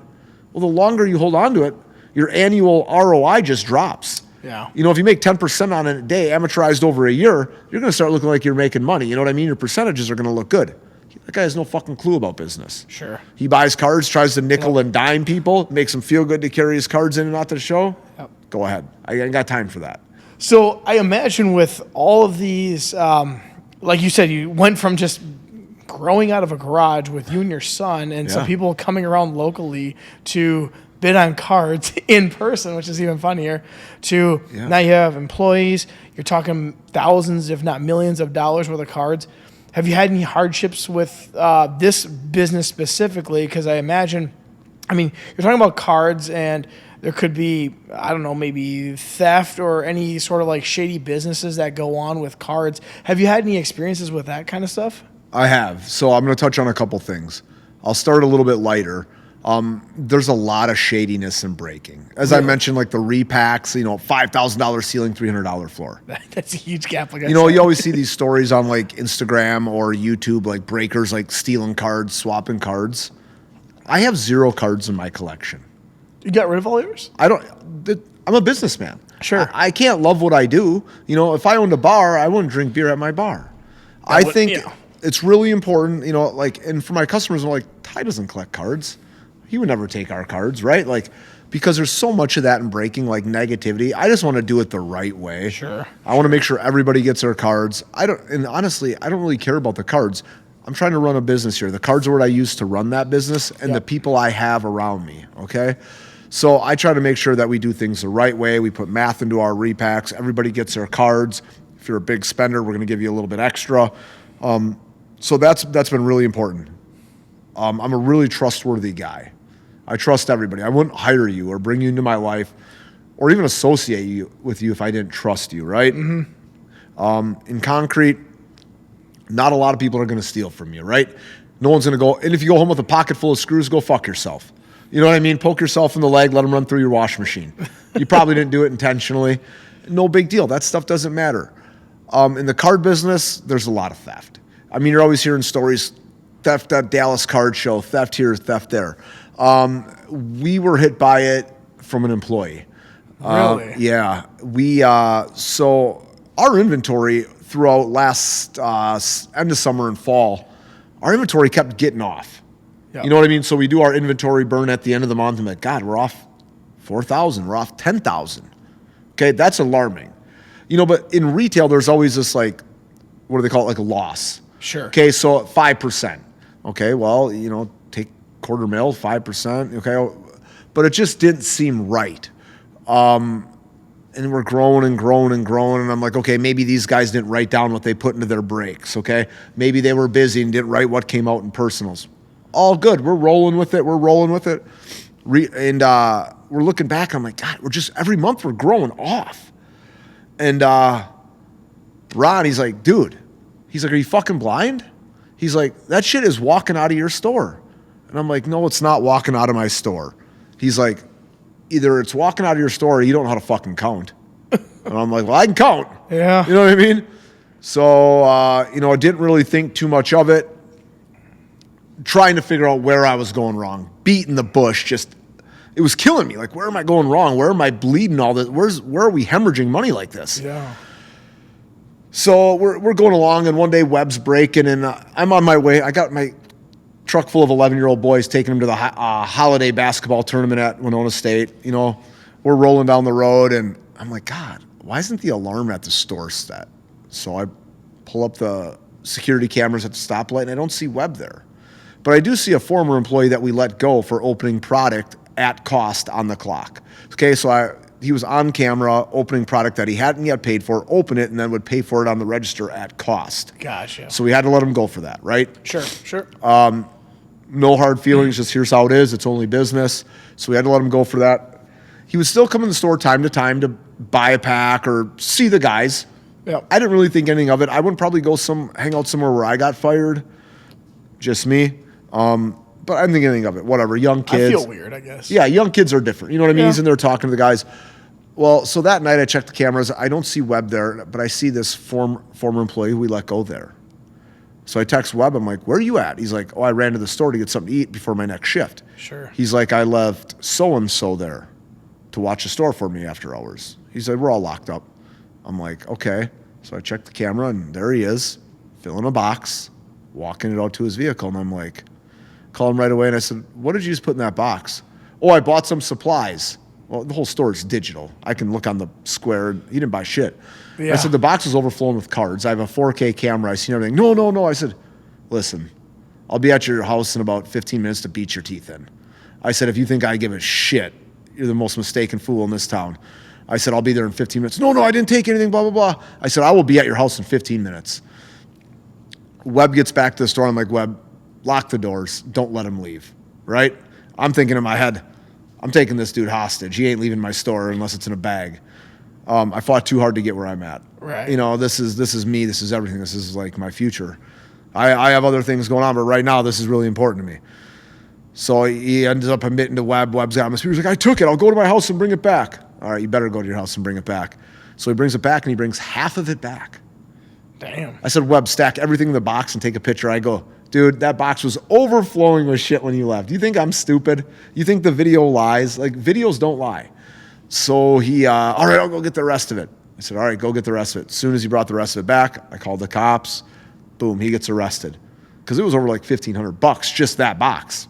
Well, the longer you hold on to it, your annual ROI just drops. Yeah. You know, if you make 10% on it a day, amortized over a year, you're going to start looking like you're making money. You know what I mean? Your percentages are going to look good. That guy has no fucking clue about business. Sure. He buys cards, tries to nickel and dime people, makes them feel good to carry his cards in and out to the show. Yep. Go ahead. I ain't got time for that. So I imagine with all of these, like you said, you went from just growing out of a garage with you and your son and some people coming around locally to bid on cards in person, which is even funnier, to now you have employees. You're talking thousands, if not millions of dollars worth of cards. Have you had any hardships with this business specifically? Because I imagine, you're talking about cards and there could be, I don't know, maybe theft or any sort of like shady businesses that go on with cards. Have you had any experiences with that kind of stuff? I have. So I'm going to touch on a couple things. I'll start a little bit lighter. There's a lot of shadiness in breaking. As I mentioned, like the repacks, $5,000 ceiling, $300 floor. That's a huge gap. Like you always see these stories on like Instagram or YouTube, like breakers, like stealing cards, swapping cards. I have 0 cards in my collection. You got rid of all yours? I'm a businessman. Sure. I can't love what I do. If I owned a bar, I wouldn't drink beer at my bar. I think it's really important, you know, like, and for my customers, I'm like, Ty doesn't collect cards. He would never take our cards, right? Like, because there's so much of that in breaking, like negativity. I just want to do it the right way. Sure. I want to make sure everybody gets their cards. And honestly, I don't really care about the cards. I'm trying to run a business here. The cards are what I use to run that business and the people I have around me, okay? So I try to make sure that we do things the right way. We put math into our repacks. Everybody gets their cards. If you're a big spender, we're going to give you a little bit extra. So that's been really important. I'm a really trustworthy guy. I trust everybody. I wouldn't hire you or bring you into my life or even associate with you if I didn't trust you, right? Mm-hmm. In concrete, not a lot of people are going to steal from you, right? No one's going to go, and if you go home with a pocket full of screws, go fuck yourself. You know what I mean? Poke yourself in the leg, let them run through your washing machine. You probably didn't do it intentionally. No big deal. That stuff doesn't matter. In the card business, there's a lot of theft. I mean, you're always hearing stories, theft at Dallas card show, theft here, theft there. We were hit by it from an employee. Really? Yeah. So our inventory throughout last end of summer and fall, our inventory kept getting off. Yep. You know what I mean? So we do our inventory burn at the end of the month. I'm like, God, we're off 4,000. We're off 10,000. Okay, that's alarming. You know, but in retail, there's always this, like, what do they call it? Like a loss. Sure. Okay, so 5%. Okay, well, you know, take quarter mil, 5%. Okay, but it just didn't seem right. And we're growing and growing and growing. And I'm like, okay, maybe these guys didn't write down what they put into their breaks. Okay, maybe they were busy and didn't write what came out in personals. All good. We're rolling with it. We're looking back. I'm like, God, we're just every month we're growing off. And Ron, he's like, dude, he's like, are you fucking blind? He's like, that shit is walking out of your store. And I'm like, no, it's not walking out of my store. He's like, either it's walking out of your store or you don't know how to fucking count. And I'm like, well, I can count. Yeah. You know what I mean? So, you know, I didn't really think too much of it. Trying to figure out where I was going wrong. Beating the bush, it was killing me. Like, where am I going wrong? Where am I bleeding all this? Where are we hemorrhaging money like this? Yeah. So we're going along, and one day Webb's breaking, and I'm on my way. I got my truck full of 11-year-old boys, taking them to the holiday basketball tournament at Winona State. You know, we're rolling down the road, and I'm like, God, why isn't the alarm at the store set? So I pull up the security cameras at the stoplight, and I don't see Webb there. But I do see a former employee that we let go for opening product at cost on the clock. Okay, so he was on camera opening product that he hadn't yet paid for, open it, and then would pay for it on the register at cost. Gotcha. So we had to let him go for that, right? Sure. No hard feelings, just here's how it is. It's only business. So we had to let him go for that. He would still come in the store time to time to buy a pack or see the guys. Yep. I didn't really think anything of it. I wouldn't probably go hang out somewhere where I got fired. Just me. But I didn't think anything of it. Whatever. Young kids. I feel weird, I guess. Yeah, young kids are different. You know what I mean? Yeah. He's in there talking to the guys. Well, so that night I checked the cameras. I don't see Webb there, but I see this former employee who we let go there. So I text Webb. I'm like, where are you at? He's like, oh, I ran to the store to get something to eat before my next shift. Sure. He's like, I left so-and-so there to watch the store for me after hours. He said, we're all locked up. I'm like, okay. So I checked the camera, and there he is, filling a box, walking it out to his vehicle. And I'm like, call him right away. And I said, what did you just put in that box? Oh, I bought some supplies. Well, the whole store is digital. I can look on the square. He didn't buy shit. Yeah. I said, the box was overflowing with cards. I have a 4K camera. I seen everything. No. I said, listen, I'll be at your house in about 15 minutes to beat your teeth in. I said, if you think I give a shit, you're the most mistaken fool in this town. I said, I'll be there in 15 minutes. No, I didn't take anything, blah, blah, blah. I said, I will be at your house in 15 minutes. Webb gets back to the store. I'm like, Webb, lock the doors. Don't let him leave, right? I'm thinking in my head, I'm taking this dude hostage. He ain't leaving my store unless it's in a bag. I fought too hard to get where I'm at. Right. You know, this is me. This is everything. This is like my future. I have other things going on, but right now this is really important to me. So he ends up admitting to Webb. Webb's atmosphere. He's like, I took it. I'll go to my house and bring it back. All right, you better go to your house and bring it back. So he brings it back, and he brings half of it back. Damn. I said, Webb, stack everything in the box and take a picture. I go, dude, that box was overflowing with shit when you left. You think I'm stupid? You think the video lies? Like, videos don't lie. So he, all right, I'll go get the rest of it. I said, all right, go get the rest of it. As soon as he brought the rest of it back, I called the cops. Boom, he gets arrested. Because it was over like $1,500, just that box.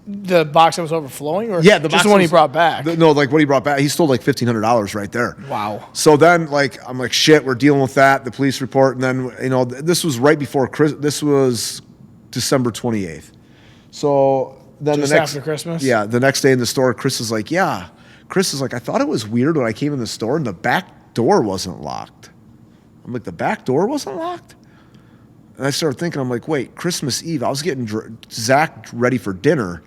The box that was overflowing? Or Yeah, the just box the one he was- brought back? No, like what he brought back, he stole like $1,500 right there. Wow. So then, like, I'm like, shit, we're dealing with that, the police report, and then, you know, this was right before this was December 28th. So then Just the next after Christmas? Yeah, the next day in the store, Chris is like, I thought it was weird when I came in the store and the back door wasn't locked. I'm like, the back door wasn't locked? And I started thinking, I'm like, wait, Christmas Eve, I was getting Zach ready for dinner,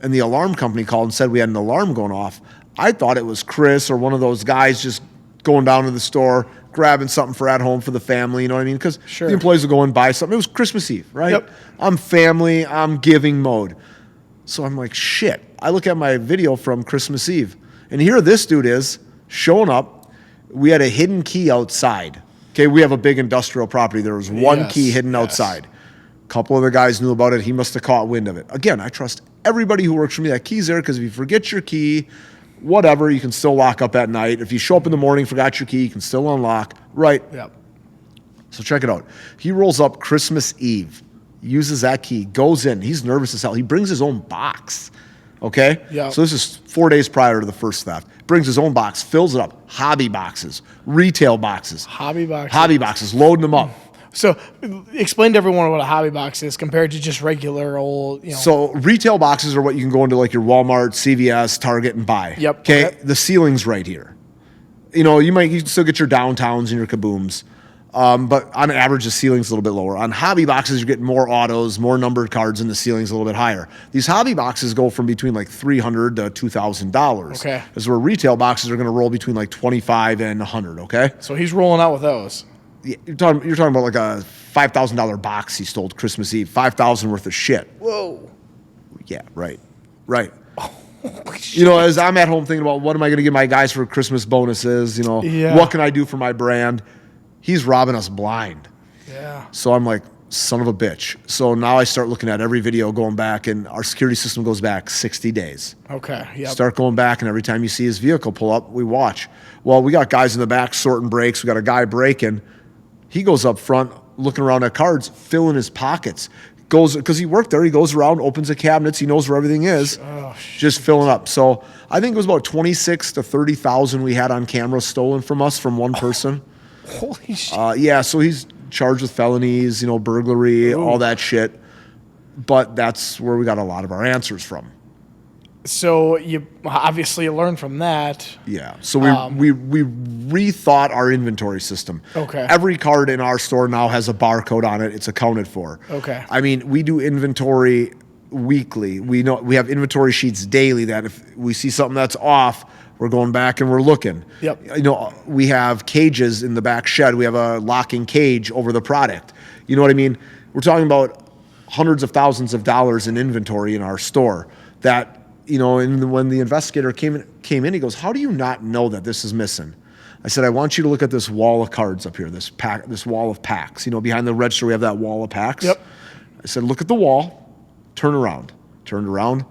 and the alarm company called and said we had an alarm going off. I thought it was Chris or one of those guys just going down to the store, grabbing something for at home for the family, you know what I mean? Because Sure. the employees would go and buy something. It was Christmas Eve, right? Yep. I'm family, I'm giving mode. So I'm like, shit. I look at my video from Christmas Eve, and here this dude is showing up. We had a hidden key outside. Okay, we have a big industrial property. There was one Yes, key hidden yes. outside. A couple of the guys knew about it. He must have caught wind of it. Again, I trust everybody who works for me. That key's there because if you forget your key, whatever, you can still lock up at night. If you show up in the morning, forgot your key, you can still unlock. Right. Yep. So check it out. He rolls up Christmas Eve, uses that key, goes in. He's nervous as hell. He brings his own box. Okay? Yeah. So this is 4 days prior to the first theft. Brings his own box, fills it up. Hobby boxes, retail boxes. Hobby boxes. Loading them up. So explain to everyone what a hobby box is compared to just regular old, you know. So retail boxes are what you can go into like your Walmart, CVS, Target and buy. Yep. Okay. Okay. The ceiling's right here. You know, you can still get your downtowns and your kabooms. But on average, the ceiling's a little bit lower. On hobby boxes, you're getting more autos, more numbered cards, and the ceiling's a little bit higher. These hobby boxes go from between like $300 to $2,000. Okay. As where retail boxes are going to roll between like $25 and $100. Okay. So he's rolling out with those. Yeah, you're talking about like a $5,000 box he stole Christmas Eve, $5,000 worth of shit. Whoa. Yeah, right. You know, as I'm at home thinking about what am I going to give my guys for Christmas bonuses, you know, Yeah. what can I do for my brand? He's robbing us blind. Yeah. So I'm like, son of a bitch. So now I start looking at every video going back, and our security system goes back 60 days. Okay. Yep. Start going back, and every time you see his vehicle pull up, we watch. Well, we got guys in the back sorting brakes. We got a guy braking. He goes up front, looking around at cards, filling his pockets. Goes, because he worked there, he goes around, opens the cabinets, he knows where everything is, just filling up. So I think it was about 26 to 30,000 we had on camera stolen from us from one person. Holy shit. Yeah, so he's charged with felonies, you know, burglary, all that shit. But that's where we got a lot of our answers from. So you obviously learned from that. Yeah. So we rethought our inventory system. Okay. Every card in our store now has a barcode on it. It's accounted for. Okay. I mean, we do inventory weekly. We know we have inventory sheets daily that if we see something that's off, we're going back and we're looking. Yep. You know, we have cages in the back shed. We have a locking cage over the product. You know what I mean? We're talking about hundreds of thousands of dollars in inventory in our store that, you know, and when the investigator came in, he goes, "How do you not know that this is missing?" I said, "I want you to look at this wall of cards up here, this wall of packs. You know, behind the register we have that wall of packs." Yep. I said, "Look at the wall, turn around." Turned around.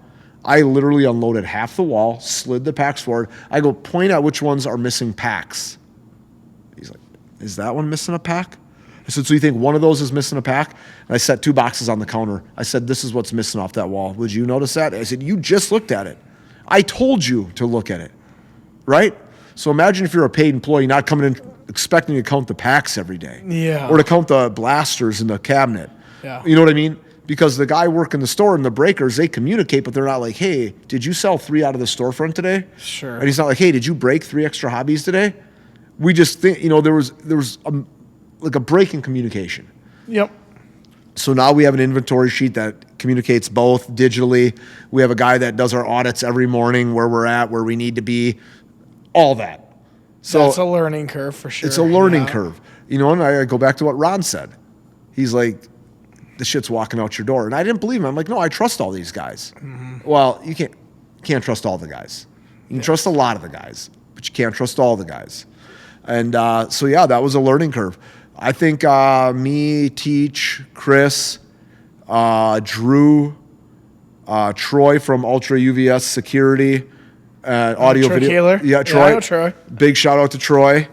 I literally unloaded half the wall, slid the packs forward. I go, "Point at which ones are missing packs." He's like, "Is that one missing a pack?" I said, "So you think one of those is missing a pack?" And I set 2 boxes on the counter. I said, "This is what's missing off that wall. Would you notice that?" I said, "You just looked at it. I told you to look at it." Right? So imagine if you're a paid employee not coming in expecting to count the packs every day. Yeah. Or to count the blasters in the cabinet. Yeah. You know what I mean? Because the guy working the store and the breakers, they communicate, but they're not like, "Hey, did you sell 3 out of the storefront today?" Sure. And he's not like, "Hey, did you break 3 extra hobbies today?" We just think, you know, there was like a break in communication. Yep. So now we have an inventory sheet that communicates both digitally. We have a guy that does our audits every morning, where we're at, where we need to be, all that. So That's a learning curve for sure. it's a learning Yeah. curve. You know, and I go back to what Ron said. He's like, "The shit's walking out your door." And I didn't believe him. I'm like, "No, I trust all these guys." Well, you can't trust all the guys. You can trust a lot of the guys, but you can't trust all the guys. And so, yeah, that was a learning curve. I think me, Teach, Chris, Drew, Troy from Ultra UVS Security, audio Troy video. Kaler? Yeah, Yeah, Troy. I know Troy. Big shout out to Troy.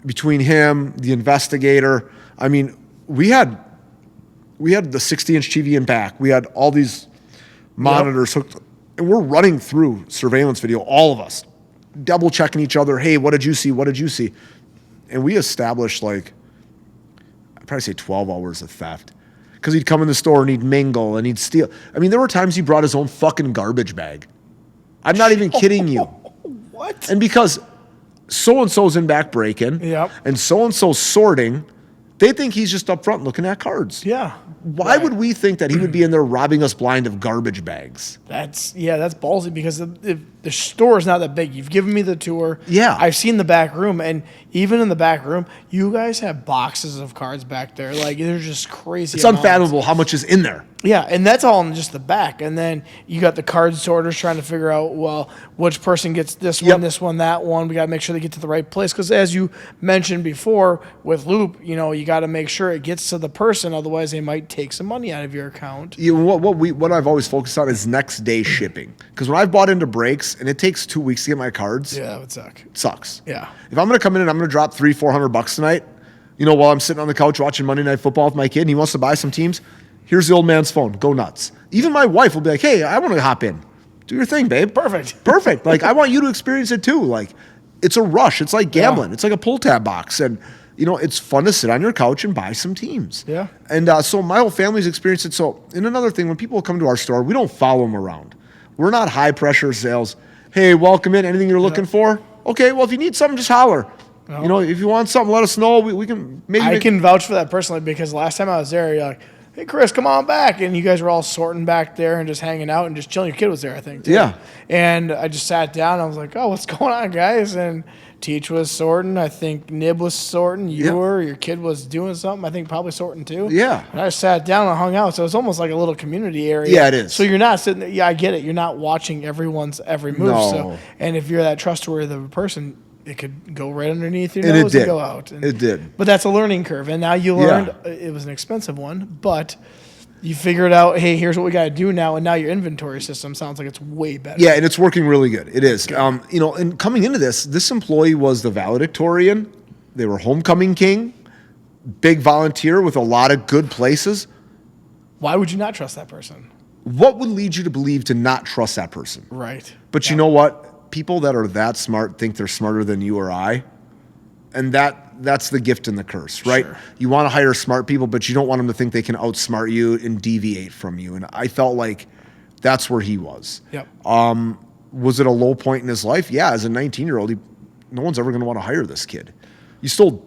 Between him, the investigator, I mean, we had the 60-inch TV in back. We had all these monitors hooked, and we're running through surveillance video, all of us, double checking each other. Hey, what did you see? What did you see? And we established like, I'd probably say 12 hours of theft. Because he'd come in the store and he'd mingle and he'd steal. I mean, there were times he brought his own fucking garbage bag. I'm not even kidding you. What? And because so-and-so's in back breaking and so-and-so's sorting, they think he's just up front looking at cards. Yeah. Why would we think that he would be in there robbing us blind of garbage bags? That's ballsy because the store is not that big. You've given me the tour. Yeah. I've seen the back room, and even in the back room, you guys have boxes of cards back there. Like, they're just crazy. It's unfathomable how much is in there. Yeah, and that's all in just the back. And then you got the card sorters trying to figure out, well, which person gets this one, this one, that one. We got to make sure they get to the right place. Because as you mentioned before with Loop, you got to make sure it gets to the person. Otherwise, they might take some money out of your account. What I've always focused on is next day shipping. Because when I've bought into breaks and it takes 2 weeks to get my cards, that would suck. It sucks. Yeah. If I'm going to come in and I'm going to drop $300-400 tonight, while I'm sitting on the couch watching Monday Night Football with my kid and he wants to buy some teams, here's the old man's phone. Go nuts. Even my wife will be like, hey, I want to hop in. Do your thing, babe. Perfect. Like, I want you to experience it too. Like, it's a rush. It's like gambling. Yeah. It's like a pull tab box. And, it's fun to sit on your couch and buy some teams. Yeah. And so my whole family's experienced it. So, and another thing, when people come to our store, we don't follow them around. We're not high pressure sales. Hey, welcome in. Anything you're looking for? Okay, well, if you need something, just holler. Oh. If you want something, let us know. We can maybe. I can vouch for that personally because last time I was there, you're like, hey, Chris, come on back. And you guys were all sorting back there and just hanging out and just chilling. Your kid was there, I think, too. Yeah. And I just sat down. I was like, oh, what's going on, guys? And Teach was sorting. I think Nib was sorting. Your kid was doing something. I think probably sorting, too. Yeah. And I just sat down and hung out. So it's almost like a little community area. Yeah, it is. So you're not sitting there. Yeah, I get it. You're not watching everyone's every move. No. So, and if you're that trustworthy person, it could go right underneath your nose and go out. And, it did. But that's a learning curve. And now you learned it was an expensive one, but you figured out, hey, here's what we got to do now. And now your inventory system sounds like it's way better. Yeah, and it's working really good. It is. And coming into this employee was the valedictorian. They were homecoming king, big volunteer with a lot of good places. Why would you not trust that person? What would lead you to believe to not trust that person? Right. But you know what? People that are that smart think they're smarter than you or I. And that's the gift and the curse, right? Sure. You want to hire smart people, but you don't want them to think they can outsmart you and deviate from you. And I felt like that's where he was. Yep. Was it a low point in his life? Yeah, as a 19-year-old, no one's ever going to want to hire this kid. You stole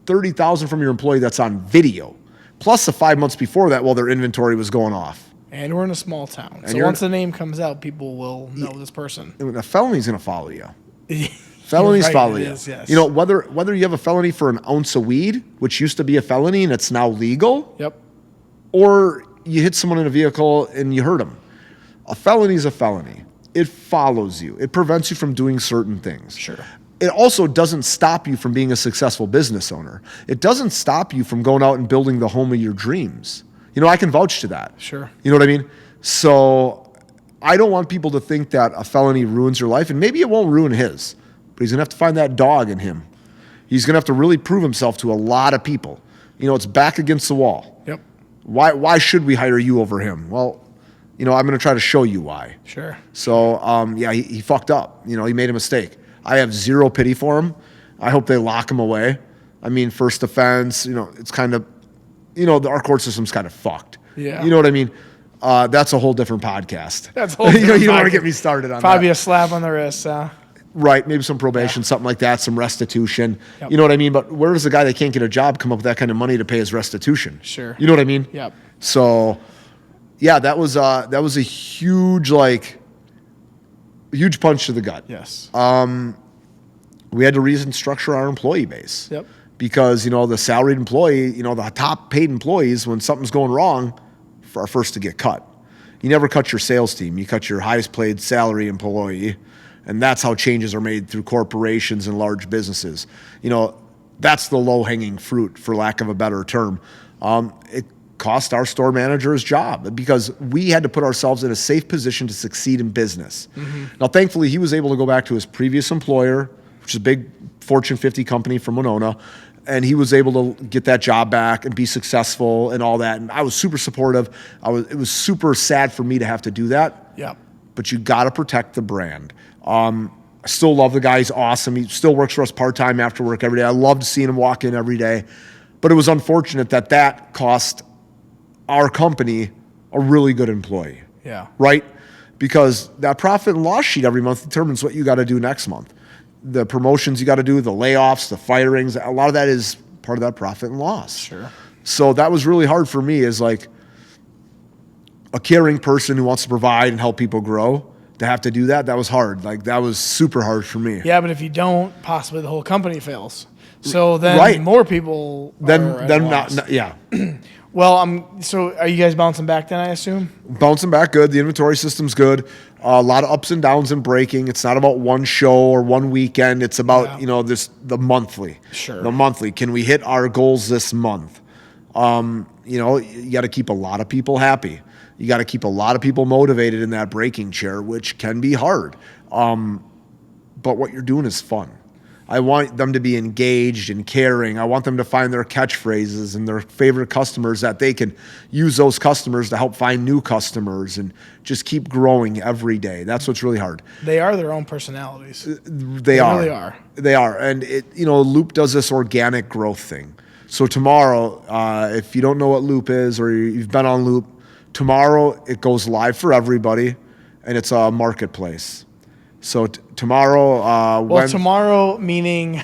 $30,000 from your employee that's on video, plus the 5 months before that while their inventory was going off. And we're in a small town. So once the name comes out, people will know this person. A felony's going to follow you. Felonies follow you. Is, yes. Whether you have a felony for an ounce of weed, which used to be a felony and it's now legal. Yep. Or you hit someone in a vehicle and you hurt them. A felony is a felony. It follows you. It prevents you from doing certain things. Sure. It also doesn't stop you from being a successful business owner. It doesn't stop you from going out and building the home of your dreams. I can vouch to that. Sure. You know what I mean? So I don't want people to think that a felony ruins your life, and maybe it won't ruin his, but he's going to have to find that dog in him. He's going to have to really prove himself to a lot of people. It's back against the wall. Yep. Why should we hire you over him? Well, I'm going to try to show you why. Sure. So, he fucked up. He made a mistake. I have zero pity for him. I hope they lock him away. I mean, first offense, it's kind of, our court system's kind of fucked. Yeah. You know what I mean? That's a whole different podcast. That's a whole different You don't want to get me started on Probably that. a slap on the wrist. Right, maybe some probation, something like that, some restitution. Yep. You know what I mean? But where does a guy that can't get a job come up with that kind of money to pay his restitution? Sure. You know what I mean? Yep. So, yeah, that was a huge punch to the gut. Yes. We had to restructure our employee base. Yep. Because, the salaried employee, the top paid employees, when something's going wrong, are first to get cut. You never cut your sales team. You cut your highest paid salary employee. And that's how changes are made through corporations and large businesses. That's the low-hanging fruit, for lack of a better term. It cost our store manager his job because we had to put ourselves in a safe position to succeed in business. Mm-hmm. Now, thankfully, he was able to go back to his previous employer, which is a big Fortune 50 company from Winona. And he was able to get that job back and be successful and all that. And I was super supportive. It was super sad for me to have to do that. Yeah. But you got to protect the brand. I still love the guy. He's awesome. He still works for us part-time after work every day. I loved seeing him walk in every day. But it was unfortunate that cost our company a really good employee. Yeah. Right? Because that profit and loss sheet every month determines what you got to do next month. The promotions you got to do, the layoffs, the firings, a lot of that is part of that profit and loss. Sure. So that was really hard for me as like a caring person who wants to provide and help people grow. To have to do that was hard. Like that was super hard for me. Yeah, but if you don't, possibly the whole company fails. So then more people yeah. Well, so are you guys bouncing back then, I assume? Bouncing back good. The inventory system's good. A lot of ups and downs in breaking. It's not about one show or one weekend. It's about, the monthly. Sure. The monthly. Can we hit our goals this month? You got to keep a lot of people happy. You got to keep a lot of people motivated in that breaking chair, which can be hard. But what you're doing is fun. I want them to be engaged and caring. I want them to find their catchphrases and their favorite customers that they can use those customers to help find new customers and just keep growing every day. That's what's really hard. They are their own personalities. They really are. They are. And Loop does this organic growth thing. So tomorrow, if you don't know what Loop is or you've been on Loop, tomorrow it goes live for everybody and it's a marketplace. So tomorrow, tomorrow meaning,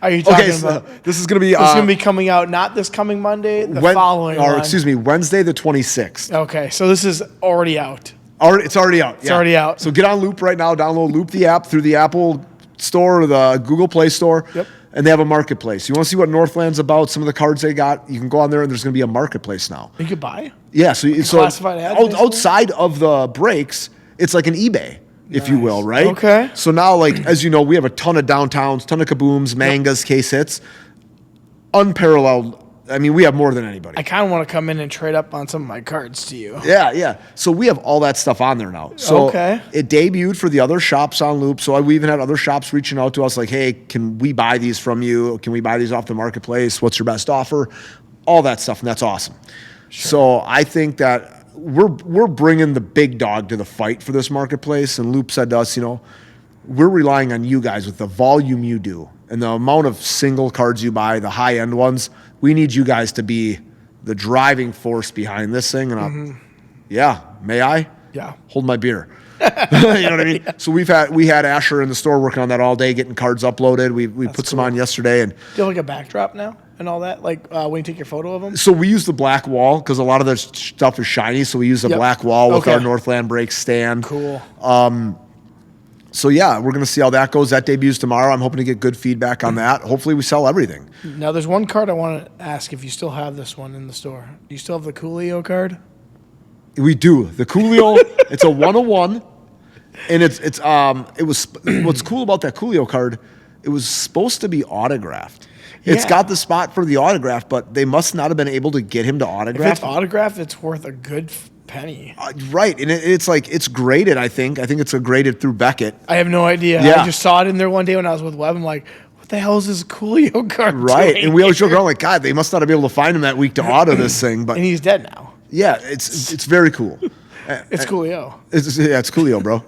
are you talking about? This is going to be. This is going to be coming out not this coming Monday, following. Or excuse me, Wednesday the 26th. Okay, so this is already out. It's already out. It's already out. So get on Loop right now. Download Loop the app through the Apple Store or the Google Play Store. Yep. And they have a marketplace. You want to see what Northland's about? Some of the cards they got. You can go on there, and there's going to be a marketplace now. You could buy. Yeah. So classified ads outside of the breaks, it's like an eBay. If you will, right? Okay. So now, like, as you know, we have a ton of downtowns, ton of kabooms, mangas, case hits. Unparalleled. I mean, we have more than anybody. I kind of want to come in and trade up on some of my cards to you. Yeah. So we have all that stuff on there now. So it debuted for the other shops on Loop. So we even had other shops reaching out to us like, hey, can we buy these from you? Can we buy these off the marketplace? What's your best offer? All that stuff, and that's awesome. Sure. So I think that we're bringing the big dog to the fight for this marketplace. And Loop said to us, we're relying on you guys with the volume you do and the amount of single cards you buy, the high end ones. We need you guys to be the driving force behind this thing. And may I? Yeah. Hold my beer. You know what I mean? Yeah. So we had Asher in the store working on that all day, getting cards uploaded. We put some on yesterday. And do you have like a backdrop now and all that? Like when you take your photo of them? So we use the black wall because a lot of the stuff is shiny. So we use the black wall with our Northland Break stand. Cool. So yeah, we're going to see how that goes. That debuts tomorrow. I'm hoping to get good feedback on that. Hopefully we sell everything. Now there's one card I want to ask if you still have this one in the store. Do you still have the Coolio card? We do. The Coolio, it's a 101. And it was what's cool about that Coolio card, it was supposed to be autographed. It's got the spot for the autograph, but they must not have been able to get him to autograph. If it's autographed, it's worth a good penny. Right, and it's graded, I think. I think it's graded through Beckett. I have no idea. Yeah. I just saw it in there one day when I was with Webb. I'm like, what the hell is this Coolio card Right, doing and we always here? joke around like, God, they must not have been able to find him that week to auto this thing. But and he's dead now. Yeah, it's very cool. It's Coolio. It's Coolio, bro.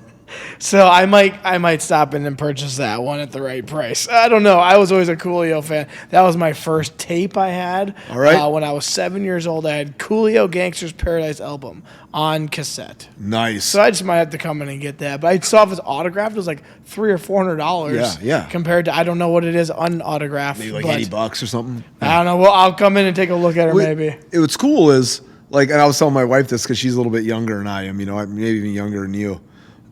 So I might stop in and purchase that one at the right price. I don't know. I was always a Coolio fan. That was my first tape I had. All right. When I was 7 years old, I had Coolio Gangster's Paradise album on cassette. Nice. So I just might have to come in and get that. But I saw if it's autographed, it was like $300 or $400. Yeah. Compared to I don't know what it is unautographed. Maybe like $80 or something. I don't know. Well, I'll come in and take a look at her maybe. What's cool is like, and I was telling my wife this because she's a little bit younger than I am. Maybe even younger than you.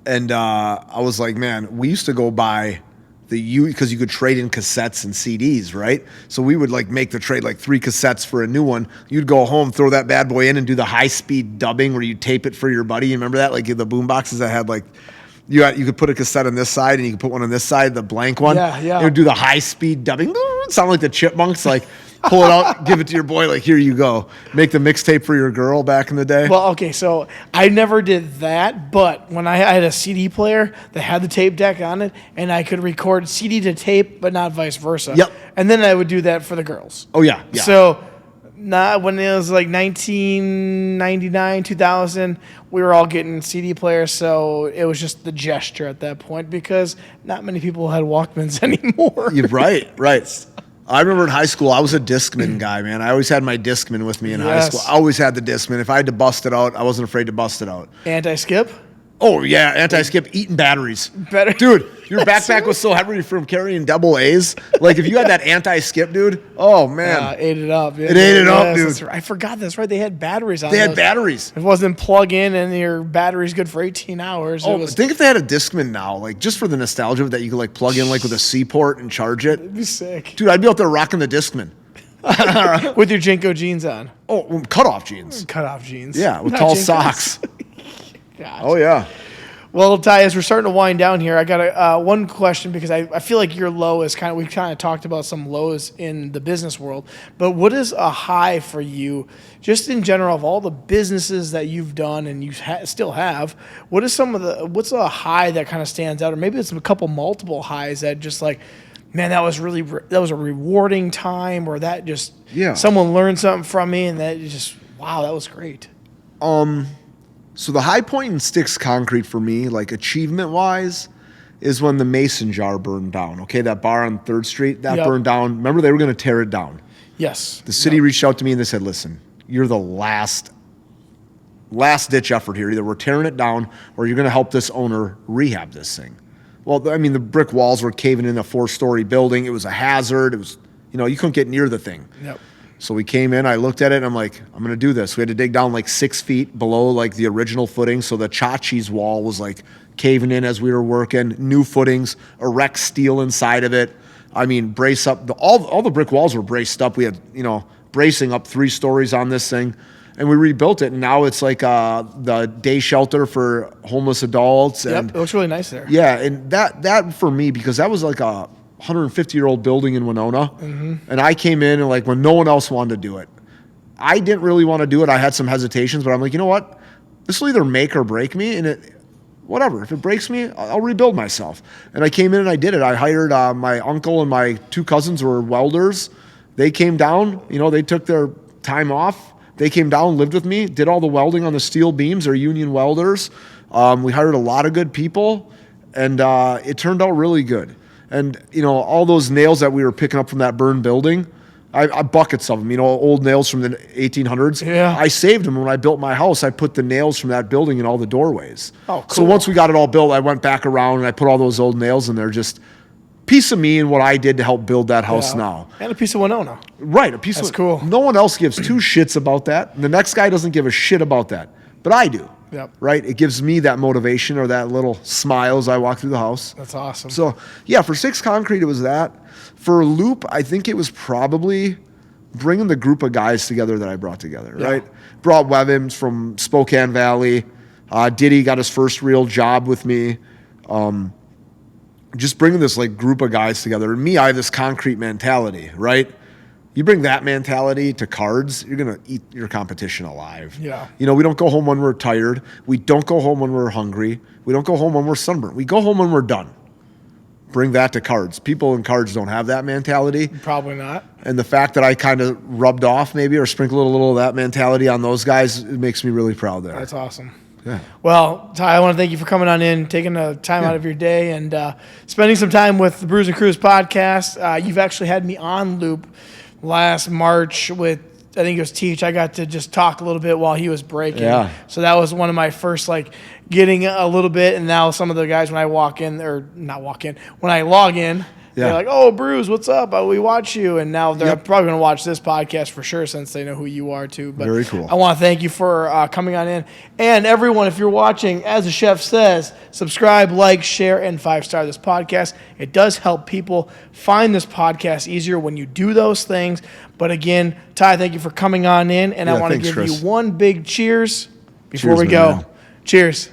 And I was like, man, we used to go buy because you could trade in cassettes and CDs, right? So we would like make the trade like 3 cassettes for a new one. You'd go home, throw that bad boy in, and do the high-speed dubbing where you tape it for your buddy. You remember that? Like the boom boxes that had like you could put a cassette on this side and you could put one on this side, the blank one. Yeah. It would do the high-speed dubbing. It sounded like the Chipmunks, like. Pull it out, give it to your boy. Like, here you go. Make the mixtape for your girl back in the day. Well, okay, so I never did that, but when I had a CD player that had the tape deck on it, and I could record CD to tape, but not vice versa. Yep. And then I would do that for the girls. Oh, yeah. Yeah. So when it was like 1999, 2000, we were all getting CD players, so it was just the gesture at that point because not many people had Walkmans anymore. You're right. I remember in high school, I was a Discman guy, man. I always had my Discman with me in high school. I always had the Discman. If I had to bust it out, I wasn't afraid to bust it out. Anti-skip? Oh, yeah, anti-skip, eating batteries. Better. Dude, your backpack was so heavy from carrying double A's. Like, if you had that anti-skip, dude, oh, man. Ate it up. It ate it up, dude. I forgot that's right. They had batteries on They had batteries. It wasn't plug in and your battery's good for 18 hours. Oh, think if they had a Discman now, like, just for the nostalgia of that you could, like, plug in, like, with a C-port and charge it. It'd be sick. Dude, I'd be out there rocking the Discman. With your Jinko jeans on. Oh, cutoff jeans. Cutoff jeans. Yeah, with Not tall Jinkos. socks. Gosh. Oh, yeah. Well, Ty, as we're starting to wind down here, I got one question because I feel like your low is we kind of talked about some lows in the business world, but what is a high for you, just in general, of all the businesses that you've done and you still have? What is what's a high that kind of stands out, or maybe it's a couple multiple highs that just like, man, that was a rewarding time, or that just someone learned something from me, and that just wow, that was great. So the high point in Styx Concrete for me, like achievement-wise, is when the Mason jar burned down. Okay, that bar on 3rd Street, that burned down. Remember, they were going to tear it down. Yes. The city reached out to me and they said, listen, you're the last-ditch effort here. Either we're tearing it down or you're going to help this owner rehab this thing. Well, I mean, the brick walls were caving in a 4-story building. It was a hazard. It was, you couldn't get near the thing. Yep. So we came in, I looked at it, and I'm like, I'm going to do this. We had to dig down like 6 feet below like the original footing. So the Chachi's wall was like caving in as we were working. New footings, erect steel inside of it. I mean, brace up. All the brick walls were braced up. We had, bracing up 3 stories on this thing. And we rebuilt it, and now it's like the day shelter for homeless adults. And it looks really nice there. Yeah, and that for me, because that was like a 150-year-old building in Winona, and I came in and like when no one else wanted to do it, I didn't really want to do it. I had some hesitations, but I'm like, you know what? This will either make or break me, and whatever. If it breaks me, I'll rebuild myself. And I came in and I did it. I hired my uncle and my 2 cousins were welders. They came down. They took their time off. They came down, lived with me, did all the welding on the steel beams. They're union welders. We hired a lot of good people, and it turned out really good. And, all those nails that we were picking up from that burned building, I buckets of them, old nails from the 1800s. Yeah. I saved them. When I built my house, I put the nails from that building in all the doorways. Oh, cool. So once we got it all built, I went back around and I put all those old nails in there. Just piece of me and what I did to help build that house now. And a piece of Winona. Right. That's cool. No one else gives 2 shits about that. And the next guy doesn't give a shit about that. But I do. Yep. Right? It gives me that motivation or that little smile as I walk through the house. That's awesome. So, yeah, for Styx Concrete, it was that. For Loop, I think it was probably bringing the group of guys together that I brought together, right? Brought Wevins from Spokane Valley. Diddy got his first real job with me. Just bringing this like group of guys together. And me, I have this concrete mentality, right? You bring that mentality to cards, you're going to eat your competition alive. Yeah. We don't go home when we're tired. We don't go home when we're hungry. We don't go home when we're sunburned. We go home when we're done. Bring that to cards. People in cards don't have that mentality. Probably not. And the fact that I kind of rubbed off maybe or sprinkled a little of that mentality on those guys, it makes me really proud there. That's awesome. Yeah. Well, Ty, I want to thank you for coming on in, taking the time out of your day, and spending some time with the Brews Cruise Podcast. You've actually had me on Loop last March with, I think it was Teach. I got to just talk a little bit while he was breaking. Yeah. So that was one of my first, getting a little bit. And now some of the guys, when I when I log in, they're like, oh, Brews, what's up? We watch you. And now they're probably going to watch this podcast for sure since they know who you are too. But very cool. I want to thank you for coming on in. And everyone, if you're watching, as the chef says, subscribe, like, share, and 5-star this podcast. It does help people find this podcast easier when you do those things. But again, Ty, thank you for coming on in. And I want to give you one big cheers before we go. Man. Cheers.